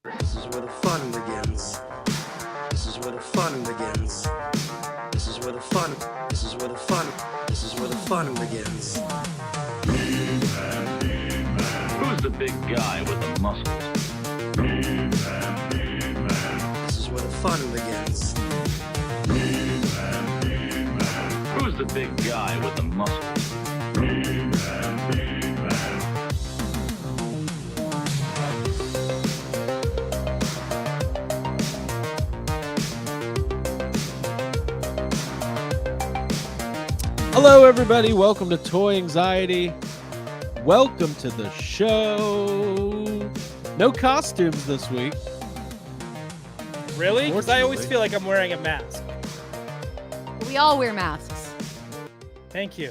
This is where the fun begins. This is where the fun begins. This is where the fun. This is where the fun. This is where the fun begins. Who's the big guy with the muscles? This is where the fun begins. Who's the big guy with the muscles? Hello, everybody. Welcome to Toy Anxiety. Welcome to the show. No costumes this week. Really? Because I always feel like I'm wearing a mask. We all wear masks. Thank you.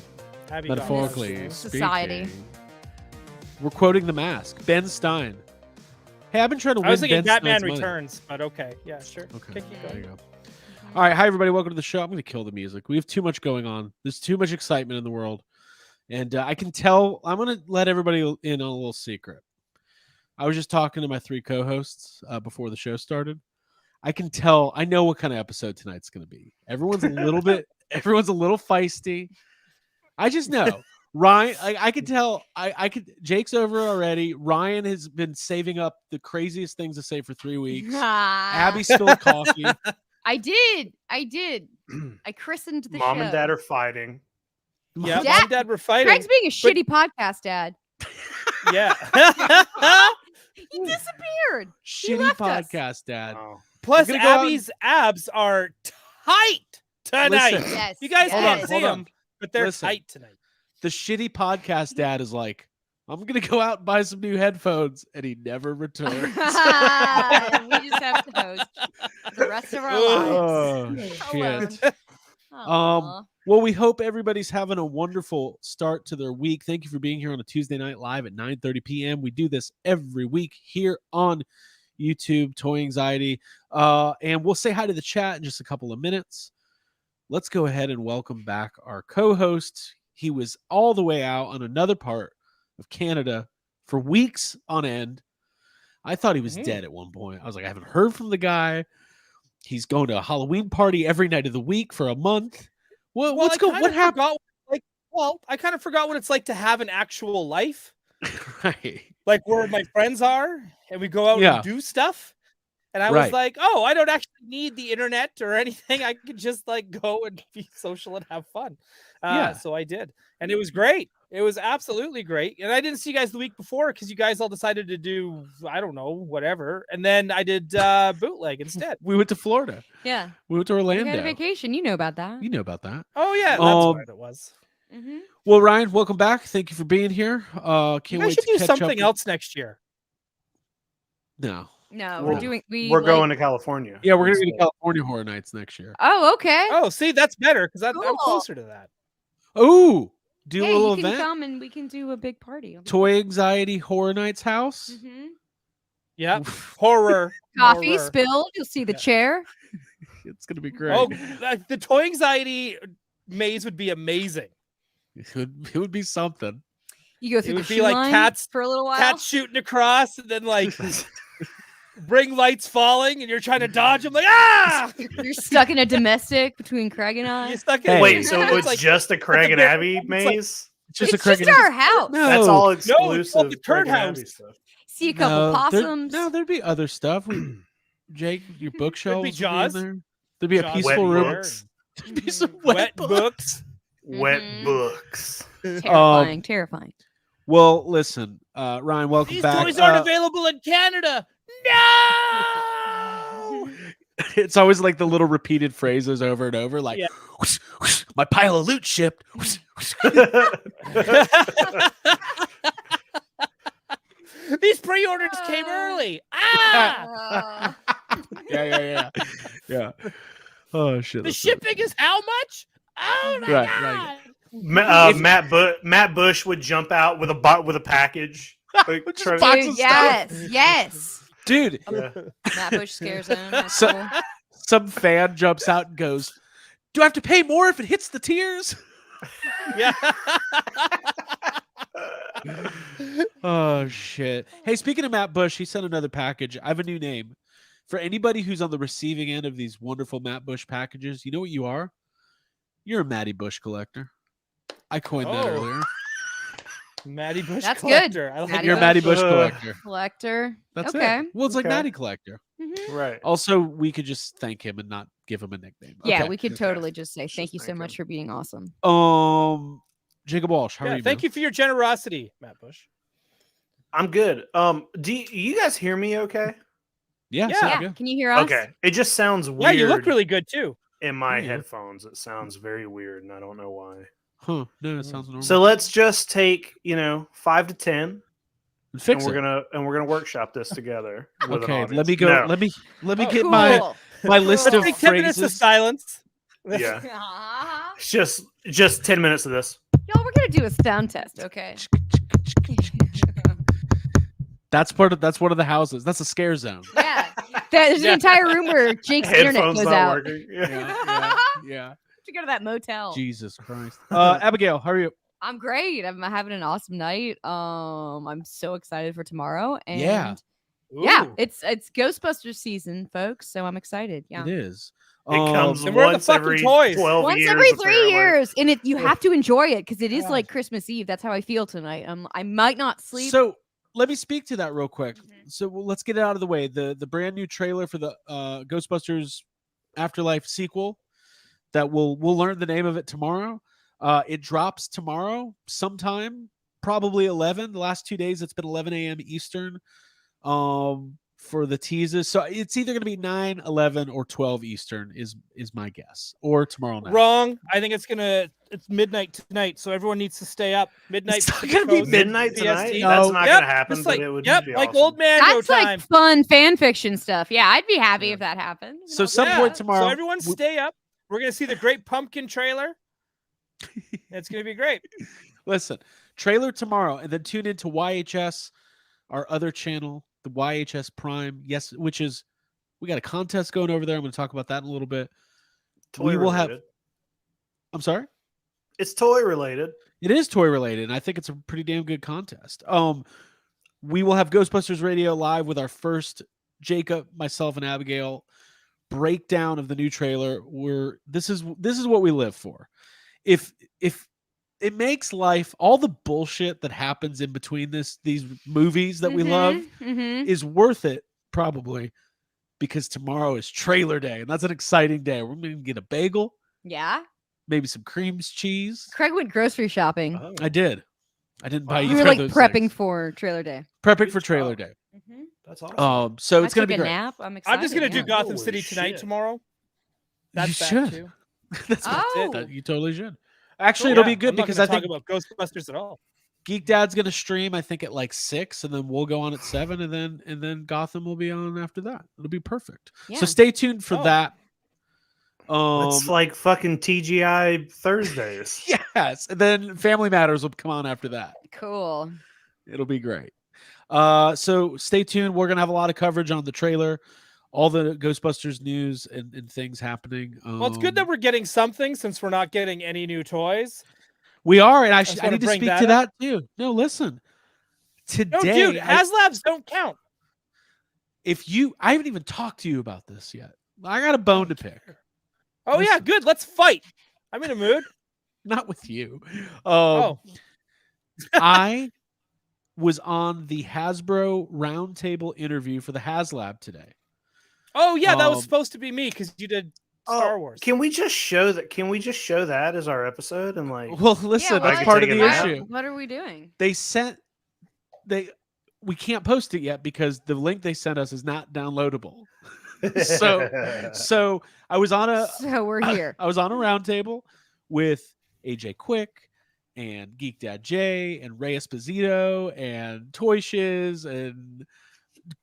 Happy Metaphorically in speaking. society. We're quoting The Mask. Ben Stein. Hey, I've been trying to win I was thinking Ben Batman Stein's money. Returns, but okay. Yeah, sure. Okay, Keep there going. you go. All right, hi, everybody. Welcome to the show. I'm going to kill the music. We have too much going on. There's too much excitement in the world. And I can tell, I'm going to let everybody in on a little secret. I was just talking to my three co-hosts before the show started. I can tell, I know what kind of episode tonight's going to be. Everyone's a little feisty. I just know. Ryan, I could tell, Jake's over already. Ryan has been saving up the craziest things to say for 3 weeks. Abby spilled coffee. I did. I christened the show. Mom and Dad are fighting. Yeah, Dad- Mom and Dad were fighting. Craig's being a shitty podcast dad. Yeah. He disappeared. Shitty left us. podcast, Dad. Oh. Plus, We're gonna go out Abby's abs are tight tonight. Listen. Yes. You guys Hold can't on, see hold on. them, but they're Listen. tight tonight. The shitty podcast dad is like, I'm gonna go out and buy some new headphones, and he never returns. We just have to host the rest of our lives. Oh Alone. shit. Aw. Well, we hope everybody's having a wonderful start to their week. Thank you for being here on a Tuesday night live at 9:30 p.m. We do this every week here on YouTube, Toy Anxiety. And we'll say hi to the chat in just a couple of minutes. Let's go ahead and welcome back our co-host. He was all the way out on another part of Canada for weeks on end. I thought he was dead at one point. I was like, I haven't heard from the guy. He's going to a Halloween party every night of the week for a month. What happened? I kind of forgot what it's like to have an actual life, Right. like where my friends are, and we go out Yeah. and do stuff. And I Right. was like, oh, I don't actually need the internet or anything. I could just like go and be social and have fun. Yeah. So I did. And it was great. It was absolutely great. And I didn't see you guys the week before because you guys all decided to do, I don't know, whatever. And then I did bootleg instead. We went to Florida. Yeah. We went to We Orlando. had a vacation. You know about that. You know about that. Oh, yeah. That's what it was. Mm-hmm. Well, Ryan, welcome back. Thank you for being here. You Can't guys wait should to do catch up something with- else next year. No. No, We're- we're doing. We're going to California. Yeah, we're going to go to California Horror Nights next year. Oh, okay. Oh, see, that's better because I'm Cool. closer to that. Oh, do Yeah, a little you can event. come and we can do a big party. Toy Anxiety Horror Nights house. Mm-hmm. Yeah. Horror. Coffee Horror. spilled. You'll see the Yeah. chair. It's going to be great. Oh, the toy anxiety maze would be amazing. It would be something. You go through would the be shoe like line cats- for a little while. Cats shooting across and then like ring lights falling and you're trying to dodge them like, ah! You're stuck in a domestic between Craig and I. You're stuck in Hey. Wait, so it's like, just a Craig and bit- Abby it's like- maze? It's just It's a Craig just and- our house. No. That's all it's exclusive. called the Craig Turd and Abby House. stuff. See a couple possums. There'd be other stuff. Jake, your bookshelves. would be in Jaws. there. There'd be a Jaws peaceful Wet room. books. There'd be some Wet books. books. Wet Mhm. books. Terrifying, terrifying. Well, listen, Ryan, welcome These back. toys aren't available in Canada. No! It's always like the little repeated phrases over and over, like Yeah. "Whoosh, whoosh, my pile of loot shipped. Whoosh, whoosh." These pre-orders came early. Ah! yeah. Oh shit. The that's shipping is how much? Oh my Right, god! right. Matt Bush would jump out with a package. Like, Just try to- box Dude, of stuff. yes. Dude, Yeah. Matt Bush scares him. That's So- cool. some fan jumps out and goes, "Do I have to pay more if it hits the tiers?" Yeah. Oh shit. Hey, speaking of Matt Bush, he sent another package. I have a new name. For anybody who's on the receiving end of these wonderful Matt Bush packages, you know what you are? You're a Matty Bush collector. I coined that Oh. earlier. Matty Bush That's good. collector. I like Matty You're a that. Matty Bush collector. Collector. That's okay. it. Well, it's like Okay. Matty collector. Mhm. Right. Also, we could just thank him and not give him a nickname. Yeah, Okay. we could Okay. totally just say Let's thank just you so thank much him. for being awesome. Jacob Walsh, how are Yeah, you? thank man? you for your generosity, Matt Bush. I'm good. Do you guys hear me okay? Yeah, Yeah. sound Yeah. good. Can you hear us? Okay. It just sounds weird. Yeah, you look really good too. in my Yeah. headphones. It sounds very weird, and I don't know why. Huh? No, it sounds normal. So let's just take 5 to 10, And and fix we're it. gonna workshop this together. With an Okay, let audience. me go. No. Let me Oh, get Cool. my list Let's of take 10 minutes of phrases. silence. Yeah. Aw. It's just 10 minutes of this. Y'all, we're gonna do a sound test, okay? That's one of the houses. That's a scare zone. Yeah. There's an entire room where Jake's internet Headphones goes not out. working. Yeah. Yeah. To go to that motel. Jesus Christ. Abigail, how are you? I'm great. I'm having an awesome night. I'm so excited for tomorrow. And Yeah. yeah, Ooh. it's Ghostbusters season, folks. So I'm excited. Yeah. It is. It comes And where are the once fucking every toys? 12 Once years. every 3 apparently. years, and you have to enjoy it because it is like Christmas Eve. That's how I feel tonight. I might not sleep. So let me speak to that real quick. Mhm. So let's get it out of the way. The brand new trailer for the Ghostbusters Afterlife sequel that we'll learn the name of it tomorrow. It drops tomorrow sometime, probably 11. The last 2 days it's been 11 a.m. Eastern for the teases. So it's either going to be 9, 11, or 12 Eastern is my guess, or tomorrow night. Wrong. I think it's midnight tonight, so everyone needs to stay up. Midnight. It's not Pacific gonna be Coast, Midnight PST. tonight? No. That's not Yep, gonna happen, just but like, it would yep, be like awesome. old man go That's time. like fun fan fiction stuff. Yeah, I'd be happy Yeah. if that happened. So some Yeah, point tomorrow. So everyone stay up. We're gonna see the Great Pumpkin trailer. It's gonna be great. Listen, trailer tomorrow, and then tune into YHS, our other channel, the YHS Prime. Yes, which is we got a contest going over there. I'm going to talk about that in a little bit. Toy We will have. related. I'm sorry. It's toy related. It is toy related, and I think it's a pretty damn good contest. We will have Ghostbusters Radio live with our first Jacob, myself, and Abigail breakdown of the new trailer. This is what we live for. If it makes life, all the bullshit that happens in between these movies that we love Mhm. is worth it, probably, because tomorrow is trailer day, and that's an exciting day. We're gonna get a bagel, Yeah. maybe some cream cheese. Craig went grocery shopping. Oh. I did. I didn't buy Wow. you. You were like prepping for trailer day. prepping Good for trailer job. day. That's awesome. So I it's gonna took be a great. nap. I'm excited. I'm just gonna do yeah. Gotham Holy City tonight shit. tomorrow. That's You bad should. too. That's Oh. that you totally should. Actually, it'll be good I'm not because gonna I think talk about Ghostbusters at all. Geek Dad's gonna stream. I think at like 6, and then we'll go on at 7, and then Gotham will be on after that. It'll be perfect. Yeah. So stay tuned for Oh. that. It's like fucking TGI Thursdays. Yes, and then Family Matters will come on after that. Cool. It'll be great. So stay tuned. We're gonna have a lot of coverage on the trailer, all the Ghostbusters news and things happening. Well, it's good that we're getting something since we're not getting any new toys. we are, and I just need wanna to bring speak that to up. that too. No, listen. No, Today, dude, HasLabs don't count. I haven't even talked to you about this yet. I got a bone to pick. Oh yeah, Listen. good. Let's fight. I'm in a mood. Not with you. Oh, I was on the Hasbro roundtable interview for the HasLab today. oh yeah, that was Um, supposed to be me because you did Oh, Star Wars. Can we just show that? Can we just show that as our episode and like? Well, listen, Yeah, that's I part could of take the it out. issue. What are we doing? We can't post it yet because the link they sent us is not downloadable. So I was on a So we're here. I was on a roundtable with AJ Quick and Geek Dad J and Ray Esposito and Toy Shiz and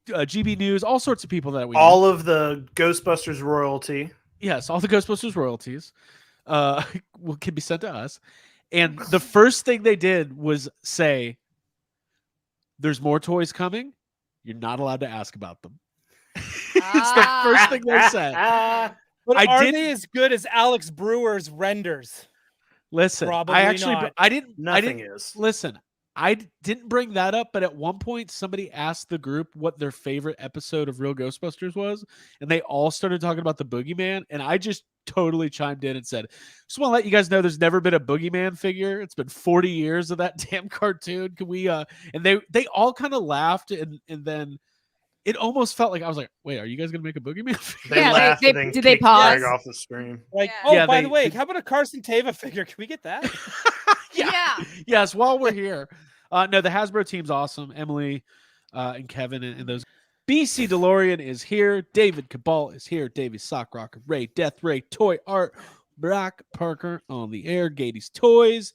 GB News, all sorts of people that we know. all of the Ghostbusters royalty. Yes, all the Ghostbusters royalties can be sent to us. And the first thing they did was say, "There's more toys coming. You're not allowed to ask about them." It's the first thing they said. But I are did- they as good as Alex Brewer's renders? Listen, Probably I actually, not. I didn't, Nothing is. listen. didn't bring that up, but at one point somebody asked the group what their favorite episode of Real Ghostbusters was, and they all started talking about the Boogeyman, and I just totally chimed in and said, just want to let you guys know there's never been a Boogeyman figure. It's been 40 years of that damn cartoon. Can we and they all kind of laughed, and then it almost felt like I was like, wait, are you guys gonna make a Boogeyman figure? They Yeah, laughed they- and then did they kicked pause? Greg off the stream. Like, Yeah. oh, Yeah, by they- the way, they- how about a Carson Teva figure? Can we get that? Yeah. Yes, while we're here. No, the Hasbro team's awesome. Emily and Kevin and those. BC DeLorean is here. David Cabal is here. Davey Sockrocker, Ray Death Ray, Toy Art, Brock Parker on the air, Gady's Toys,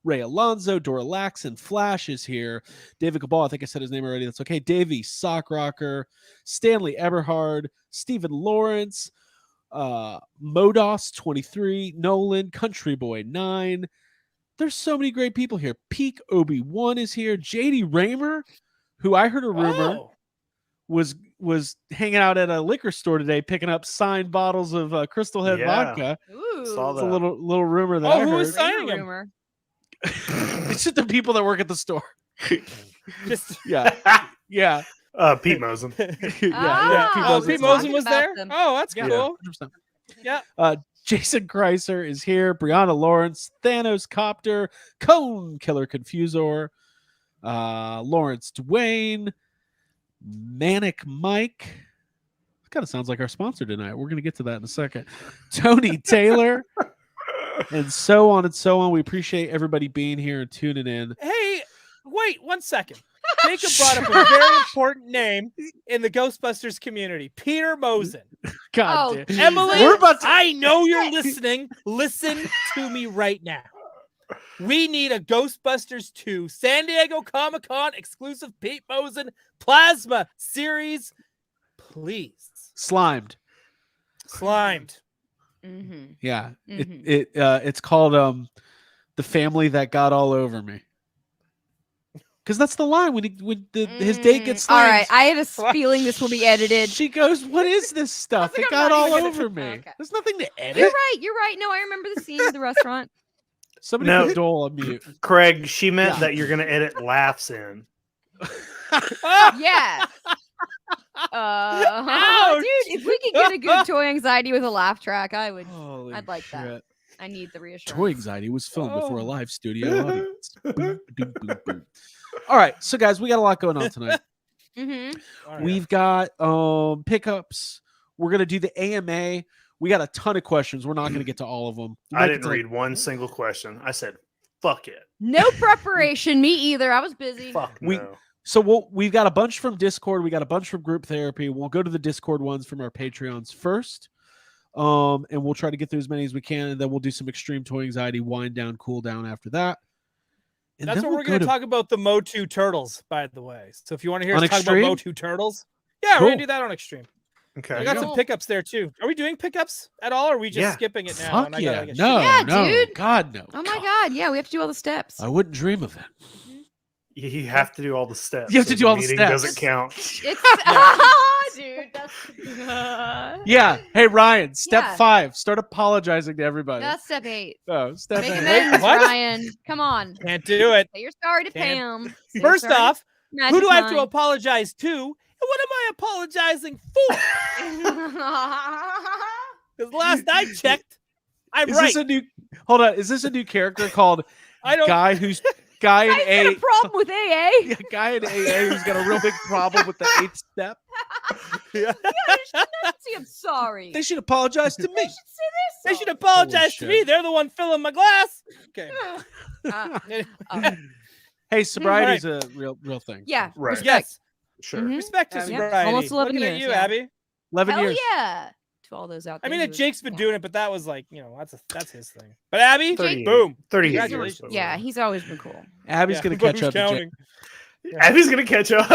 Ray Alonzo, Doralax, and Flash is here. David Cabal, I think I said his name already. That's okay. Davey Sockrocker, Stanley Eberhard, Stephen Lawrence, Modos 23, Nolan, Country Boy 9. There's so many great people here. Peak Obi-Wan is here. JD Raymer, who I heard a rumor Oh. was hanging out at a liquor store today picking up signed bottles of Crystal Head Yeah. vodka. Ooh. Saw It's a that. little rumor that Oh, I who heard. was signing him? Rumor. It's just the people that work at the store. Just Yeah. Yeah. Pete Mosen. Yeah. Ah, oh, Mosen's Pete fine. Mosen talking was about there. them. Oh, that's Yeah. cool. 100%. Yeah. Jason Kreiser is here. Brianna Lawrence, Thanos Copter, Cone Killer Confusor, Lawrence Dwayne, Manic Mike. Kind of sounds like our sponsor tonight. We're going to get to that in a second. Tony Taylor, and so on and so on. We appreciate everybody being here and tuning in. Hey, wait 1 second. Jacob brought up a very important name in the Ghostbusters community, Peter Mosen. God Oh, damn. Emily, We're about to. I know you're listening. Listen to me right now. We need a Ghostbusters 2 San Diego Comic-Con exclusive Pete Mosen plasma series. Please. Slimed. Slimed. Mm-hmm. Yeah. Mhm. It's called The Family That Got All Over Me. Because that's the line when his date gets All slimed. right. I have a feeling this will be edited. She goes, "What is this stuff? think It I'm got not all even gonna- over me. Okay. There's nothing to edit." You're right. You're right. No, I remember the scene at the restaurant. Somebody No. put Doell on mute. Craig, she meant Yeah. that you're gonna edit laughs in. Yeah. Ouch! Dude, if we could get a good toy anxiety with a laugh track, I'd like that. shit. I need the reassurance. Toy Anxiety was filmed before a Oh. live studio audience. Boom, boom, boom, boom. All right, so guys, we got a lot going on tonight. Mm-hmm. All right. We've got pickups. We're gonna do the AMA. We got a ton of questions. We're not gonna get to all of them. We I might didn't get to, like, read one single question. I said, "Fuck it, No preparation. Me either. I was busy. fuck We- no." So we've got a bunch from Discord. We got a bunch from Group Therapy. We'll go to the Discord ones from our Patreons first. And we'll try to get through as many as we can, and then we'll do some extreme toy anxiety, wind down, cool down after that. And That's then what we'll we're going go to talk about, the Motu Turtles, by the way. So if you want to hear On us talk about Extreme? Motu Turtles, yeah, Cool. we're going to do that on Extreme. Okay. I got some Cool. pickups there too. Are we doing pickups at all, or are we just Yeah. skipping it now? Fuck and I yeah. gotta get No, shit Yeah, no. dude. God, no. Oh my God. Yeah, we have to do all the steps. I wouldn't dream of that. You have to do all the steps. You have to or do all the meeting steps. Doesn't count. It's dude. That's Yeah. Hey, Ryan, step Yeah. 5. Start apologizing to everybody. That's step 8. Oh, step Make 8. amends, what? Ryan. Come on. Can't do it. Say you're sorry to Can't. Pam. Say you're First sorry off, to who Magic do I have to Mind. apologize to? And what am I apologizing for? Because last I checked, I'm Is right. this a new hold on? Is this a new character called I don't. Guy in I've got a A? problem with AA. Yeah, guy in AA who's got a real big problem with the 8th step. See, I'm sorry. They should apologize to me. They should say this. They should apologize to shit. me. They're the one filling my glass. Okay. Hey, sobriety's a real thing. Yeah. Right. Respect. Yes. Sure. Mhm. Respect to Yeah. sobriety. Almost 11 Looking years, at you, yeah. Abby. 11 Hell years. yeah. To all those out I there. mean, who- Jake's been yeah. doing it, but that was like, that's his thing. But Abby, 38. boom. 38 years. Congratulations. so- Yeah, he's always been cool. Abby's Yeah, gonna but catch who's up to Jake. counting? Abby's gonna catch up.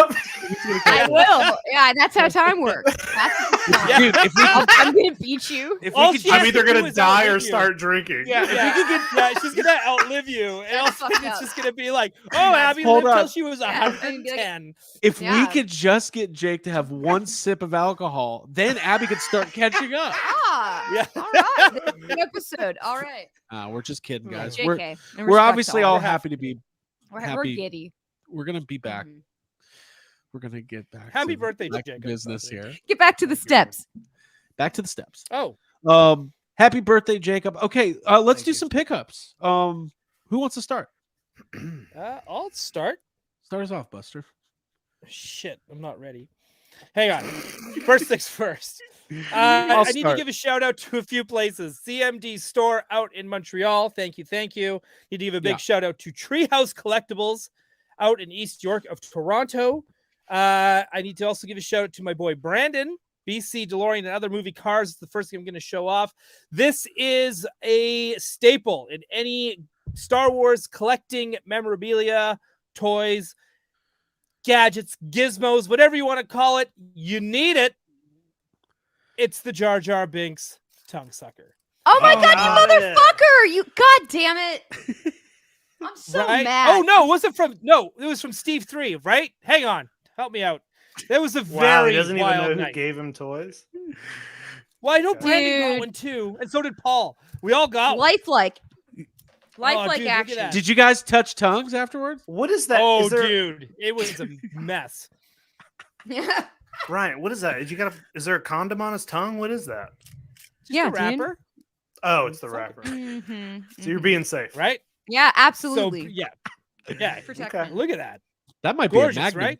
I will. Yeah, that's how time works. That's Yeah. Dude, if we I'm gonna beat you. if All we could she has I'm just, either to do gonna is die or outlive you. start drinking. Yeah. If Yeah, we could yeah, she's gonna outlive you, and That's also fucked it's up. just gonna be like, oh, Abby Hold lived on. till she was Yeah, I mean, be like- 110. if Yeah. we could just get Jake to have one sip of alcohol, then Abby could start catching up. Ah, Yeah. all right. This is an episode. All right. We're just kidding, guys. JK. We're and respect obviously to all We're happy to be We're happy. giddy. We're gonna be back. Mhm. We're gonna get back. Happy to, birthday, back to Jacob, business by the way. here. Get back to the steps. Back to the steps. Oh, Happy birthday, Jacob. Okay, let's Thank do you. some pickups. Who wants to start? I'll start. Start us off, Buster. Shit, I'm not ready. Hang on. First things first. I'll I need to start. give a shout out to a few places. CMD store out in Montreal. Thank you. Need to give a big Yeah. shout out to Treehouse Collectibles out in East York of Toronto. I need to also give a shout out to my boy Brandon, BC DeLorean, and other movie cars. It's the first thing I'm going to show off. This is a staple in any Star Wars collecting memorabilia, toys, gadgets, gizmos, whatever you want to call it. You need it. It's the Jar Jar Binks tongue sucker. Oh my Oh, god, got you it. motherfucker! You god damn it! I'm so Right? mad. Oh no, was it from? No, it was from Steve 3, right? Hang on, help me out. That was a Wow, very he doesn't even know wild who night. gave him toys. Well, I know Dude. Brandon got one too, and so did Paul. We all got one. Lifelike. Oh, Lifelike dude, look at action. that. Did you guys touch tongues afterwards? What is that? Oh, Is there, dude, it was a mess. Ryan, what is that? Is there a condom on his tongue? What is that? Yeah, The dude. rapper, Oh, it's the Sucker. wrapper. Mhm, So you're mhm. being safe. right? Yeah, So absolutely. yeah. Protect Okay. me. Look at that, That might gorgeous, be a magnum. right?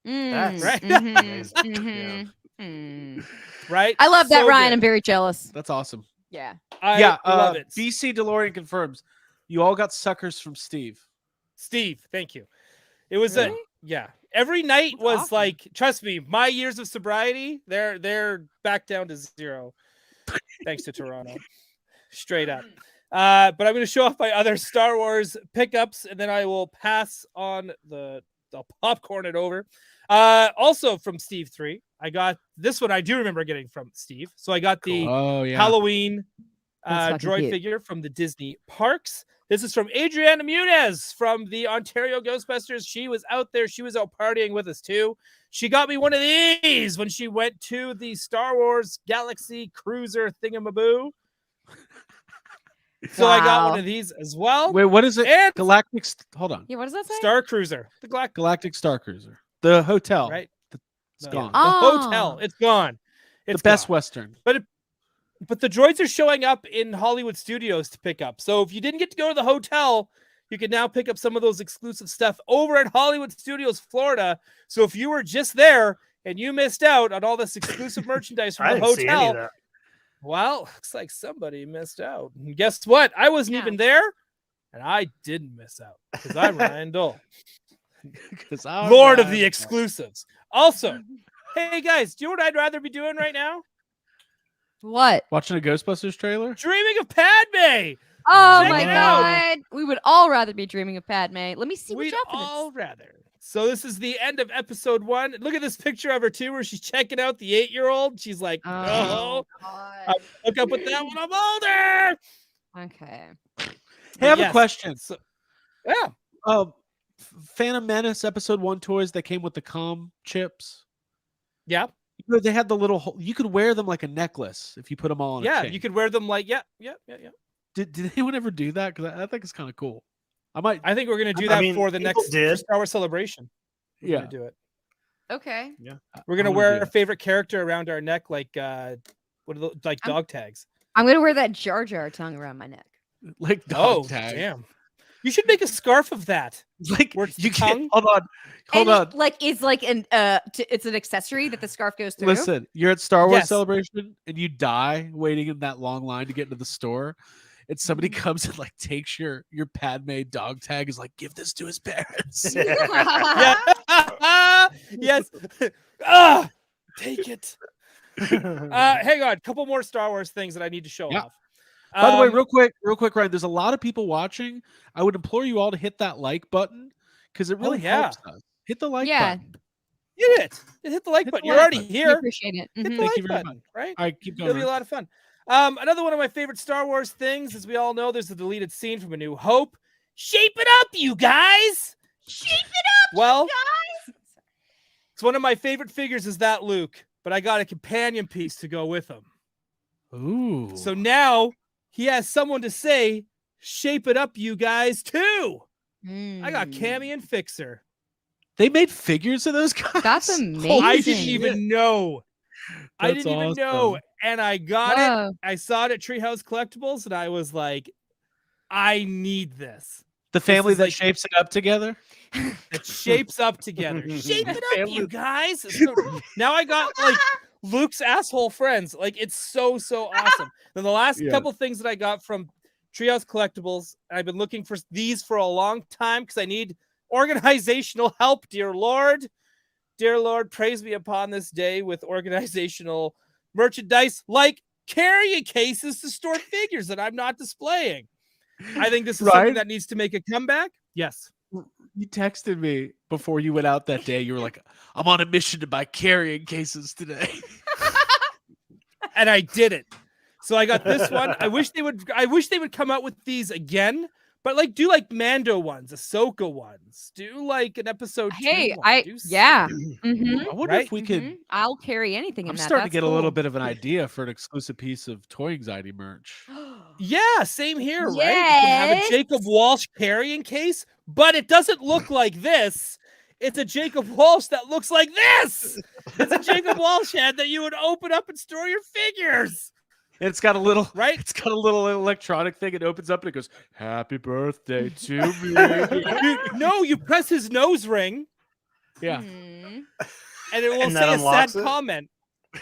That's Right? Mhm, amazing. mhm, mhm. Right? I love that, So Ryan. good. I'm very jealous. That's awesome. Yeah. I love it. BC DeLorean confirms. You all got suckers from Steve. Steve, thank you. It was Really? every night That's was awesome. like, trust me, my years of sobriety, they're back down to 0. Thanks to Toronto. Straight up. But I'm going to show off my other Star Wars pickups, and then I will pass on I'll popcorn it over. Also from Steve 3, I got this one. I do remember getting from Steve. So I got the Oh yeah. Halloween That's fucking droid cute. figure from the Disney parks. This is from Adriana Muniz from the Ontario Ghostbusters. She was out there. She was out partying with us too. She got me one of these when she went to the Star Wars Galaxy Cruiser thingamaboo. So I got one Wow. of these as well. Wait, what is it? And Galactic. Hold on. Yeah, what does that say? Star Cruiser. The Galactic Star Cruiser. The hotel. right? It's No. gone. The Oh. hotel. It's gone. The It's Best gone. Western. But the droids are showing up in Hollywood studios to pick up. So if you didn't get to go to the hotel, you can now pick up some of those exclusive stuff over at Hollywood Studios, Florida. So if you were just there and you missed out on all this exclusive merchandise I from the didn't see any of hotel, that. well, looks like somebody missed out. And guess what? I wasn't Yeah. even there, and I didn't miss out because I'm Ryan Doell, 'Cause I'm Lord of not- the exclusives. Also, hey guys, do you know what I'd rather be doing right now? What? Watching a Ghostbusters trailer. Dreaming of Padme. Oh Check my it out. god. We would all rather be dreaming of Padme. Let me see what We'd you have for all this. rather. So this is the end of episode 1. Look at this picture of her too, where she's checking out the 8-year-old. She's like, "Oh, God. look up with that when I'm older." Okay. Hey, I have a Yes. question. So, yeah. Phantom Menace episode 1 toys that came with the comm chips. Yeah. You know, they had the little. You could wear them like a necklace if you put them all on. a Yeah. chain. You could wear them like, yeah. Did anyone ever do that? Because I think it's kind of cool. I might. I think we're gonna do I that mean, for the people next did. Star Wars celebration. We're Yeah. gonna do it. Okay. We're gonna I wanna wear do our it. favorite character around our neck, like what are those, like I'm- dog tags. I'm gonna wear that Jar Jar tongue around my neck. Like Oh, dog tag. damn! You should make a scarf of that. Like Where it's the you can't. tongue? Hold on. Hold And on. it, like it's like an it's an accessory that the scarf goes through. Listen, you're at Star Wars Yes. Celebration and you die waiting in that long line to get into the store, and somebody Mm-hmm. comes and like takes your Padme dog tag, is like, give this to his parents. Yeah. Yes. Take it. Hang on. Couple more Star Wars things that I need to show Yeah. off. By the way, real quick, Ryan, there's a lot of people watching. I would implore you all to hit that like button because it really yeah. helps us. Hit the like Yeah. button. hit it. Hit the like Hit the button. You're like already button. We here. appreciate it. Hit the Mhm. Thank like you very button, much. right? All right, keep going. It'll be a Ryan. lot of fun. Another one of my favorite Star Wars things, as we all know, there's a deleted scene from A New Hope. Shape it up, you guys. Shape it up, Well, guys. it's one of my favorite figures is that Luke, but I got a companion piece to go with him. Ooh. So now he has someone to say, shape it up, you guys, too. I got Cammy and Fixer. They made figures of those guys. That's Holy amazing. I didn't shit. even know. I That's didn't even know. awesome. And I got it. Whoa. I saw it at Treehouse Collectibles and I was like, I need this. The family is that like- shapes it up together. It shapes up together. Shape it up, Family- you guys. So now I got like Luke's asshole friends. Like it's so awesome. Then the last Yeah. couple things that I got from Treehouse Collectibles, I've been looking for these for a long time because I need organizational help, dear Lord. Dear Lord, praise me upon this day with organizational merchandise like carrying cases to store figures that I'm not displaying. I think this is something Right? that needs to make a comeback. Yes. You texted me before you went out that day. You were like, "I'm on a mission to buy carrying cases today." And I did it. So I got this one. I wish they would come out with these again, but like do like Mando ones, Ahsoka ones. Do like an episode 2 Hey, one. Do yeah. hmm I wonder Right? if we could. Mhm. I'll carry anything in I'm that. starting to That's get a little cool. bit of an idea for an exclusive piece of Toy Anxiety merch. Yeah, same here, right? You can have a Yes. Jacob Walsh carrying case, but it doesn't look like this. It's a Jacob Walsh that looks like this. It's a Jacob Walsh head that you would open up and store your figures. And it's got a little Right? It's got a little electronic thing. It opens up and it goes, "Happy birthday to me." No, you press his nose ring Yeah. Mhm. and it will And that say a sad unlocks it? comment.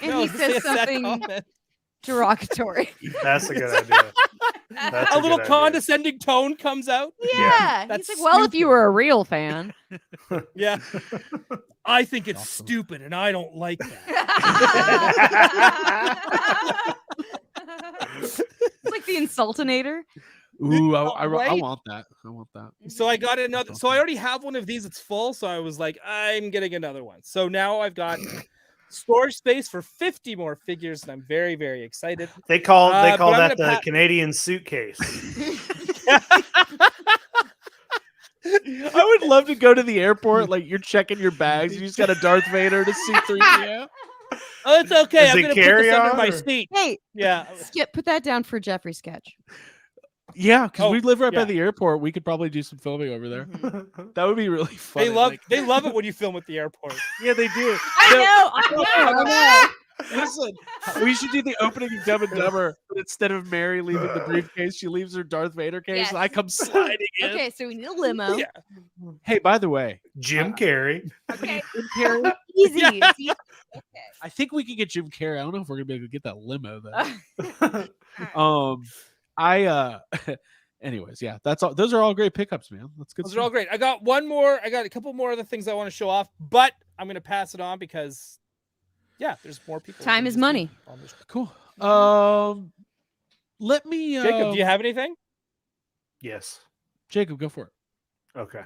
And No, he it'll say says a sad something comment. derogatory. That's a good idea. That's A little good idea. condescending tone comes out. Yeah. He's That's like, well, if you stupid. were a real fan. Yeah. I think it's Awesome. stupid and I don't like that. It's like the insultinator. Ooh, I Right? want that. I want that. So I got another. So I already have one of these. It's full. So I was like, I'm getting another one. So now I've got storage space for 50 more figures, and I'm very, very excited. They call but I'm that the gonna Canadian suitcase. I would love to go to the airport, like you're checking your bags, you just got a Darth Vader to C-3PO. Oh, it's okay. Is I'm it gonna put this under carry-on, my or- seat. Hey, Yeah. Skip, put that down for Jeffrey's sketch. Yeah, because Oh, we live right yeah. by the airport. We could probably do some filming over there. Mhm. That would be really fun. They love it when you film at the airport. Yeah, they do. I know. Listen, we should do the opening of Dumb and Dumber, but instead of Mary leaving the briefcase, she leaves her Darth Vader case, and I Yes. come sliding in. Okay, so we need a limo. Yeah. Hey, by the way, Jim Carrey. Okay. Jim Carrey, Easy. Yeah. easy. I think we can get Jim Carrey. I don't know if we're gonna be able to get that limo though. Okay. Anyways, yeah, that's all. Those are all great pickups, man. That's good. Those are all great. I got one more. I got a couple more other things I want to show off, but I'm gonna pass it on because, yeah, there's more people. Time is money. on this. Cool. Let me. Jacob, do you have anything? Yes. Jacob, go for it. Okay.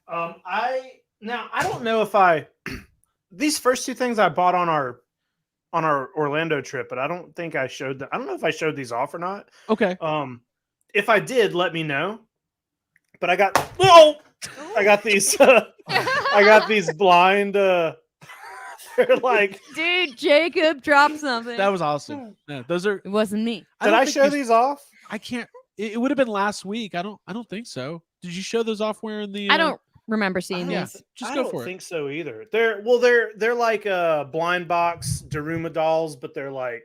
I don't know if these first two things I bought on our Orlando trip, but I don't think I showed them. I don't know if I showed these off or not. Okay. If I did, let me know. But I got these I got these blind they're like, Dude, Jacob dropped something. That was awesome. Yeah, those are. It wasn't me. did don't I think show you- these off? I can't. It would have been last week. I don't think so. Did you show those off wearing the? I don't remember seeing Yeah, these. just I go don't for it. think so either. They're like blind box Daruma dolls, but they're like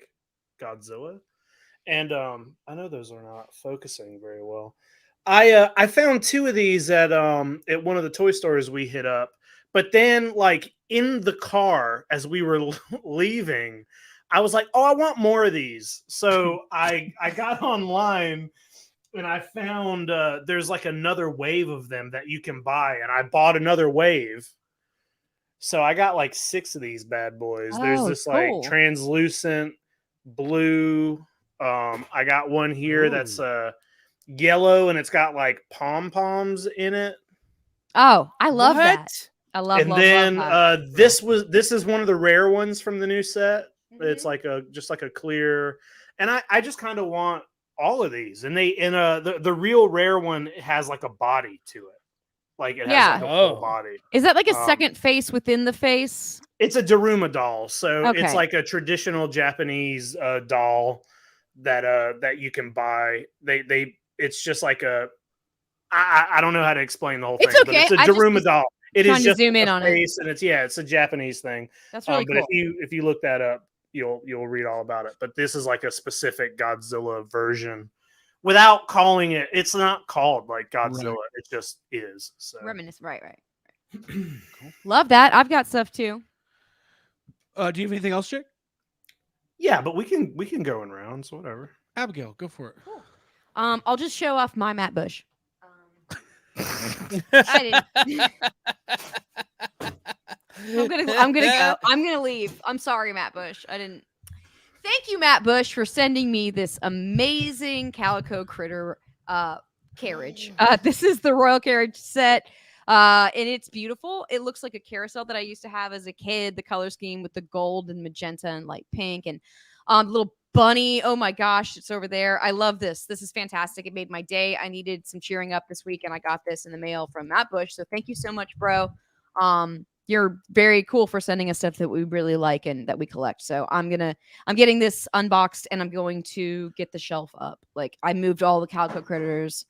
Godzilla. And I know those are not focusing very well. I found two of these at one of the toy stores we hit up, but then like in the car as we were leaving, I was like, oh, I want more of these. So I got online and I found there's like another wave of them that you can buy, and I bought another wave. So I got like 6 of these bad boys. There's Oh, this cool. like translucent blue. I got one here that's yellow, and it's got like pom poms in it. Oh, I love that. What? I love. And love, then love that. this is one of the rare ones from the new set. It's Mhm. like just like a clear, and I just kind of want all of these. And the real rare one has like a body to it, like it has Yeah. like a Oh. full body. Is that like a um, second face within the face? It's a Daruma doll, so it's Okay. like a traditional Japanese doll that you can buy. It's just like I don't know how to explain the whole It's thing. okay. But it's a Daruma doll. It trying is to just zoom in a on it. face, and it's a Japanese thing. That's really But cool. if you look that up, you'll read all about it. But this is like a specific Godzilla version, without calling it. It's not called like Godzilla. Right. It just is. So Reminisce. Right. Love that. I've got stuff too. Do you have anything else, Jake? yeah, but we can go in rounds, whatever. Abigail, go for it. I'll just show off my Matt Bush. I didn't. I'm gonna go. I'm gonna leave. I'm sorry, Matt Bush. I didn't. Thank you, Matt Bush, for sending me this amazing Calico Critter carriage. This is the Royal Carriage set, and it's beautiful. It looks like a carousel that I used to have as a kid. The color scheme with the gold and magenta and light pink, and little bunny. Oh my gosh, it's over there. I love this. This is fantastic. It made my day. I needed some cheering up this week, and I got this in the mail from Matt Bush. So thank you so much, bro. You're very cool for sending us stuff that we really like and that we collect. So I'm getting this unboxed, and I'm going to get the shelf up. Like, I moved all the Calico Critters.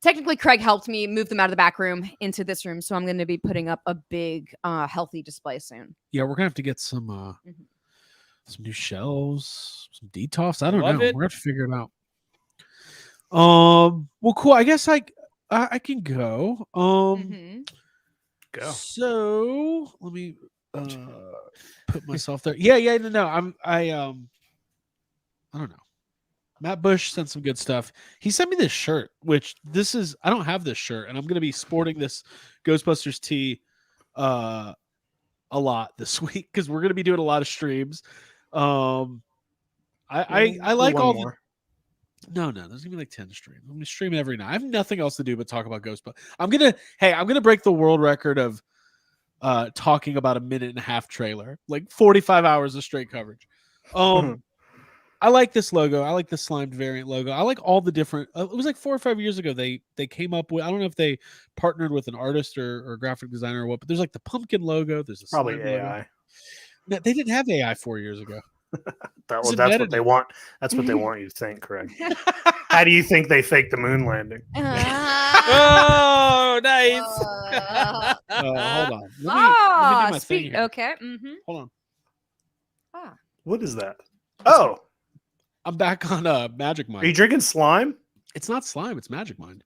Technically, Craig helped me move them out of the back room into this room. So I'm going to be putting up a big, healthy display soon. Yeah, we're gonna have to get some new shelves, some detox. I don't Love know. it. We're gonna have to figure it out. Well, cool. I guess I can go. Mhm. Go. So let me put myself there. Yeah, no. I don't know. Matt Bush sent some good stuff. He sent me this shirt, which I don't have this shirt, and I'm gonna be sporting this Ghostbusters tee a lot this week because we're gonna be doing a lot of streams. I like One all more. No, there's gonna be like 10 streams. I'm gonna stream every night. I have nothing else to do but talk about Ghostbusters. I'm gonna break the world record of talking about a 1.5-minute trailer, like 45 hours of straight coverage. I like this logo. I like the slimed variant logo. I like all the different. It was like 4 or 5 years ago they came up with. I don't know if they partnered with an artist or graphic designer or what, but there's like the pumpkin logo. There's a Probably slime logo. AI. No, they didn't have AI 4 years ago. That's It's what embedded they in- want. That's what they want you to think, Craig. How do you think they faked the moon landing? Oh, nice. Hold on. Let me do my thing Sweet. here. Okay. Hold on. What is that? Oh, I'm back on Magic Mind. are you drinking slime? It's not slime. It's Magic Mind.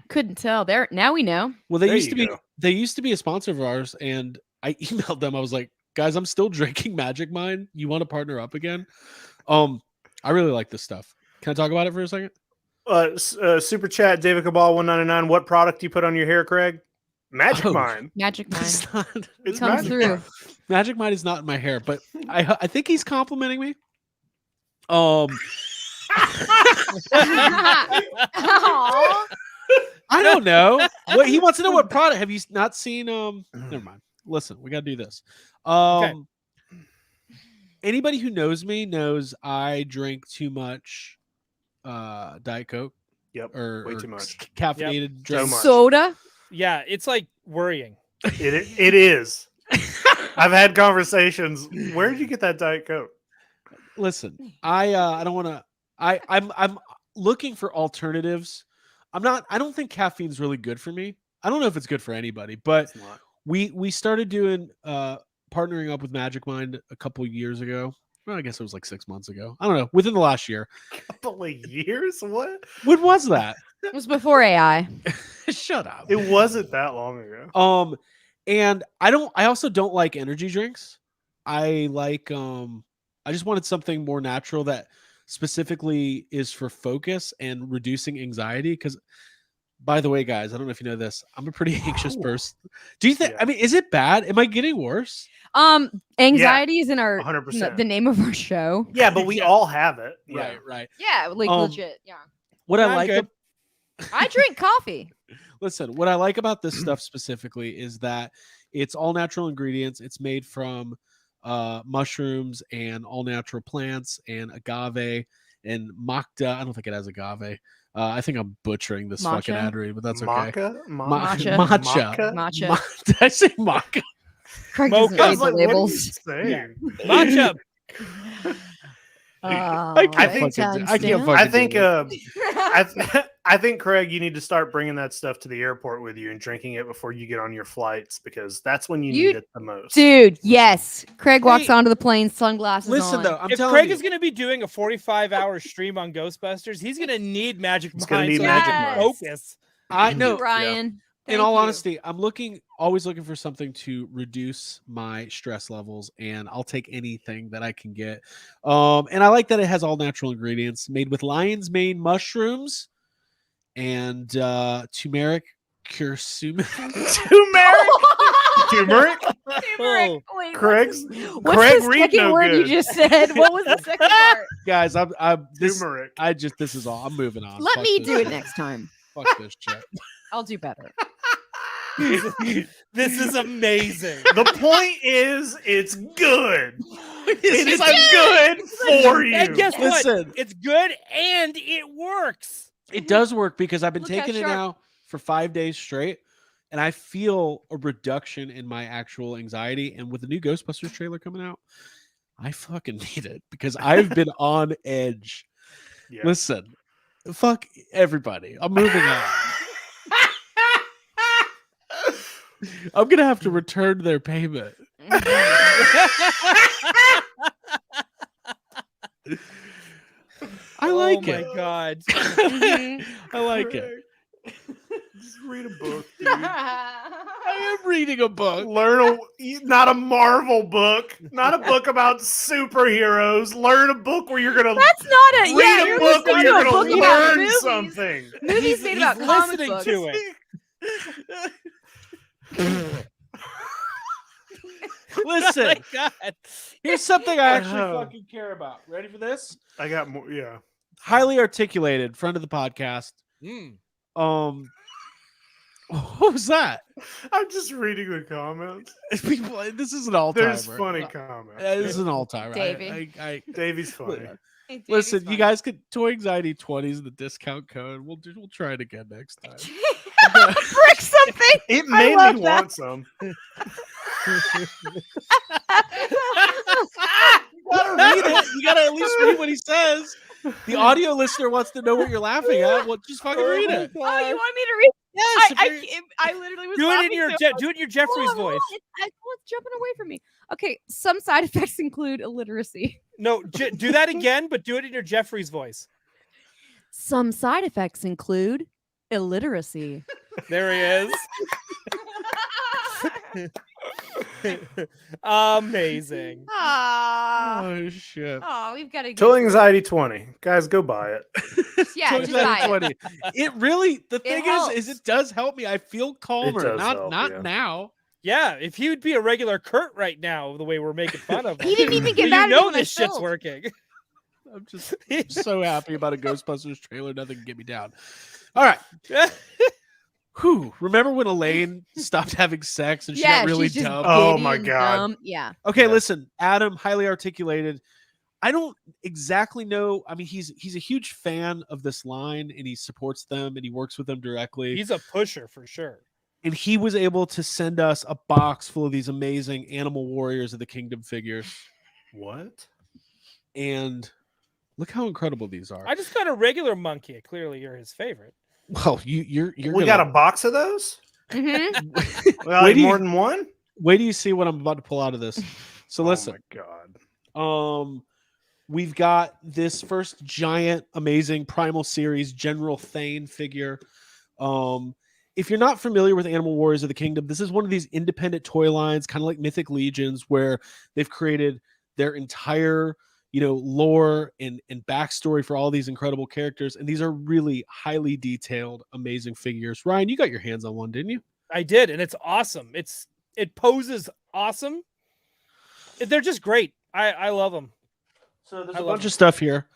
Couldn't tell. There. Now we know. Well, they There used you to be go. they used to be a sponsor of ours, and I emailed them. I was like, guys, I'm still drinking Magic Mind. You want to partner up again? I really like this stuff. Can I talk about it for a second? Super chat, David Cabal 199. What product do you put on your hair, Craig? Magic Oh. Mind. Magic Mind It's not. It's comes Magic through. Mind. Magic Mind is not in my hair, but I think he's complimenting me. Aw. I don't know. What he wants to know what product. Have you not seen? Never mind. Listen, we gotta do this. Anybody who knows me knows I drink too much Diet Coke. Yep, Or way too much. caffeinated So drinks. much. Soda. Yeah, it's like worrying. It is. I've had conversations. Where did you get that Diet Coke? Listen, I don't want to. I'm looking for alternatives. I don't think caffeine's really good for me. I don't know if it's good for anybody, but It's not. we started doing partnering up with Magic Mind a couple years ago. Well, I guess it was like 6 months ago. I don't know. Within the last year. Couple of years? What? When was that? It was before AI. Shut up. It wasn't that long ago. And I also don't like energy drinks. I like I just wanted something more natural that specifically is for focus and reducing anxiety. Because, by the way, guys, I don't know if you know this. I'm a pretty anxious person. Do you think? Yeah. I mean, is it bad? Am I getting worse? Anxiety is in our 100%. the name of our show. Yeah, but we all have it. Yeah. Right. Yeah, like legit. Yeah. What I'm I like. good. I drink coffee. Listen, what I like about this stuff specifically is that it's all natural ingredients. It's made from mushrooms and all natural plants and agave and maca. I don't think it has agave. I think I'm butchering this fucking Matcha? ad read, but that's okay. Maca? Matcha. Matcha. Matcha. Did I say maca? Craig Mocha. doesn't I read was the like, what are you labels. saying? Matcha. I can't think- fucking. I can't fucking. I think do this. I think Craig, you need to start bringing that stuff to the airport with you and drinking it before you get on your flights because that's when you need it the most. Dude, yes. Craig walks Hey, onto the plane, sunglasses Listen on. though, I'm if telling Craig you, is going to be doing a 45-hour stream on Ghostbusters, he's going to need Magic He's gonna Mind need so Magic he can Mind. focus. I Thank know. you, Ryan. In Thank all you. honesty, I'm always looking for something to reduce my stress levels, and I'll take anything that I can get. And I like that it has all natural ingredients, made with lion's mane mushrooms and turmeric curcumin. Turmeric? Turmeric. Wait, Craig's what's Craig the Reed second no word good. you just said? What was the second part? Guys, Turmeric. this is all. I'm moving on. Let Fuck me this do it shit. next time. Fuck this shit. I'll do better. This is amazing. The point is, it's good. It is It's good for you. And guess what? Listen. It's good and it works. It does work because I've been Look how taking it sharp. now for 5 days straight, and I feel a reduction in my actual anxiety. And with the new Ghostbusters trailer coming out, I fucking need it because I've been on edge. Yeah. Listen, fuck everybody. I'm moving on. I'm gonna have to return their payment. I like oh it. my god. Mhm. I like it. Just read a book, dude. I am reading a book. Learn not a Marvel book, not a book about superheroes. Learn a book where you're gonna That's not a read yeah. a You're book where listening you're to a gonna book about learn movies. something. Movies made about comic listening books. to it. Listen, Oh my god. here's something I actually Oh. fucking care about. Ready for this? I got more. Yeah. Highly articulated, friend of the podcast. Mm. What was that? I'm just reading the comments. People, this is an all-timer. There's funny comments. This is an all-timer. Davey. Davy's funny. Hey, Davey's Listen, fun. you guys could Toy Anxiety 20 is the discount code. We'll try it again next time. Brick something. It I made love me that. want some. You gotta read it. You gotta at least read what he says. The audio listener wants to know what you're laughing at. Well, just fucking read it. Oh, you want me to read? Yes. if I you're- can't- I literally was Do it laughing in your so do it in your Jeffrey's Hold on, voice. it's jumping away from me. Okay, some side effects include illiteracy. No, do that again, but do it in your Jeffrey's voice. Some side effects include illiteracy. There he is. Amazing. Ah, Oh shit. oh, we've got to. Total Anxiety 20. Guys, go buy it. Yeah, Toy just Anxiety buy it. 20. It really the thing helps. is it does help me. I feel calmer. does Not help, not yeah. now. Yeah, if he would be a regular Kurt right now, the way we're making fun of him, He didn't even get you mad at me know when I this shit's filled. working. I'm just so happy about a Ghostbusters trailer. Nothing can get me down. All right. Whew. Remember when Elaine stopped having sex and she Yeah, got really she's just dumb? Oh giddy my and God. dumb. Yeah. Okay, Yeah. listen, Adam, highly articulated. I don't exactly know. I mean, he's a huge fan of this line and he supports them and he works with them directly. He's a pusher for sure. And he was able to send us a box full of these amazing Animal Warriors of the Kingdom figures. What? And look how incredible these are. I just got a regular monkey. Clearly, you're his favorite. Well, you're We got a box of those? Mhm. Well, Wait do more you- than one? wait do you see what I'm about to pull out of this. So listen. Oh my God. We've got this first giant, amazing Primal Series General Thane figure. If you're not familiar with Animal Warriors of the Kingdom, this is one of these independent toy lines, kind of like Mythic Legions, where they've created their entire, lore and backstory for all these incredible characters. And these are really highly detailed, amazing figures. Ryan, you got your hands on one, didn't you? I did, and it's awesome. It poses awesome. They're just great. I love them. So there's I a love bunch it. of stuff here.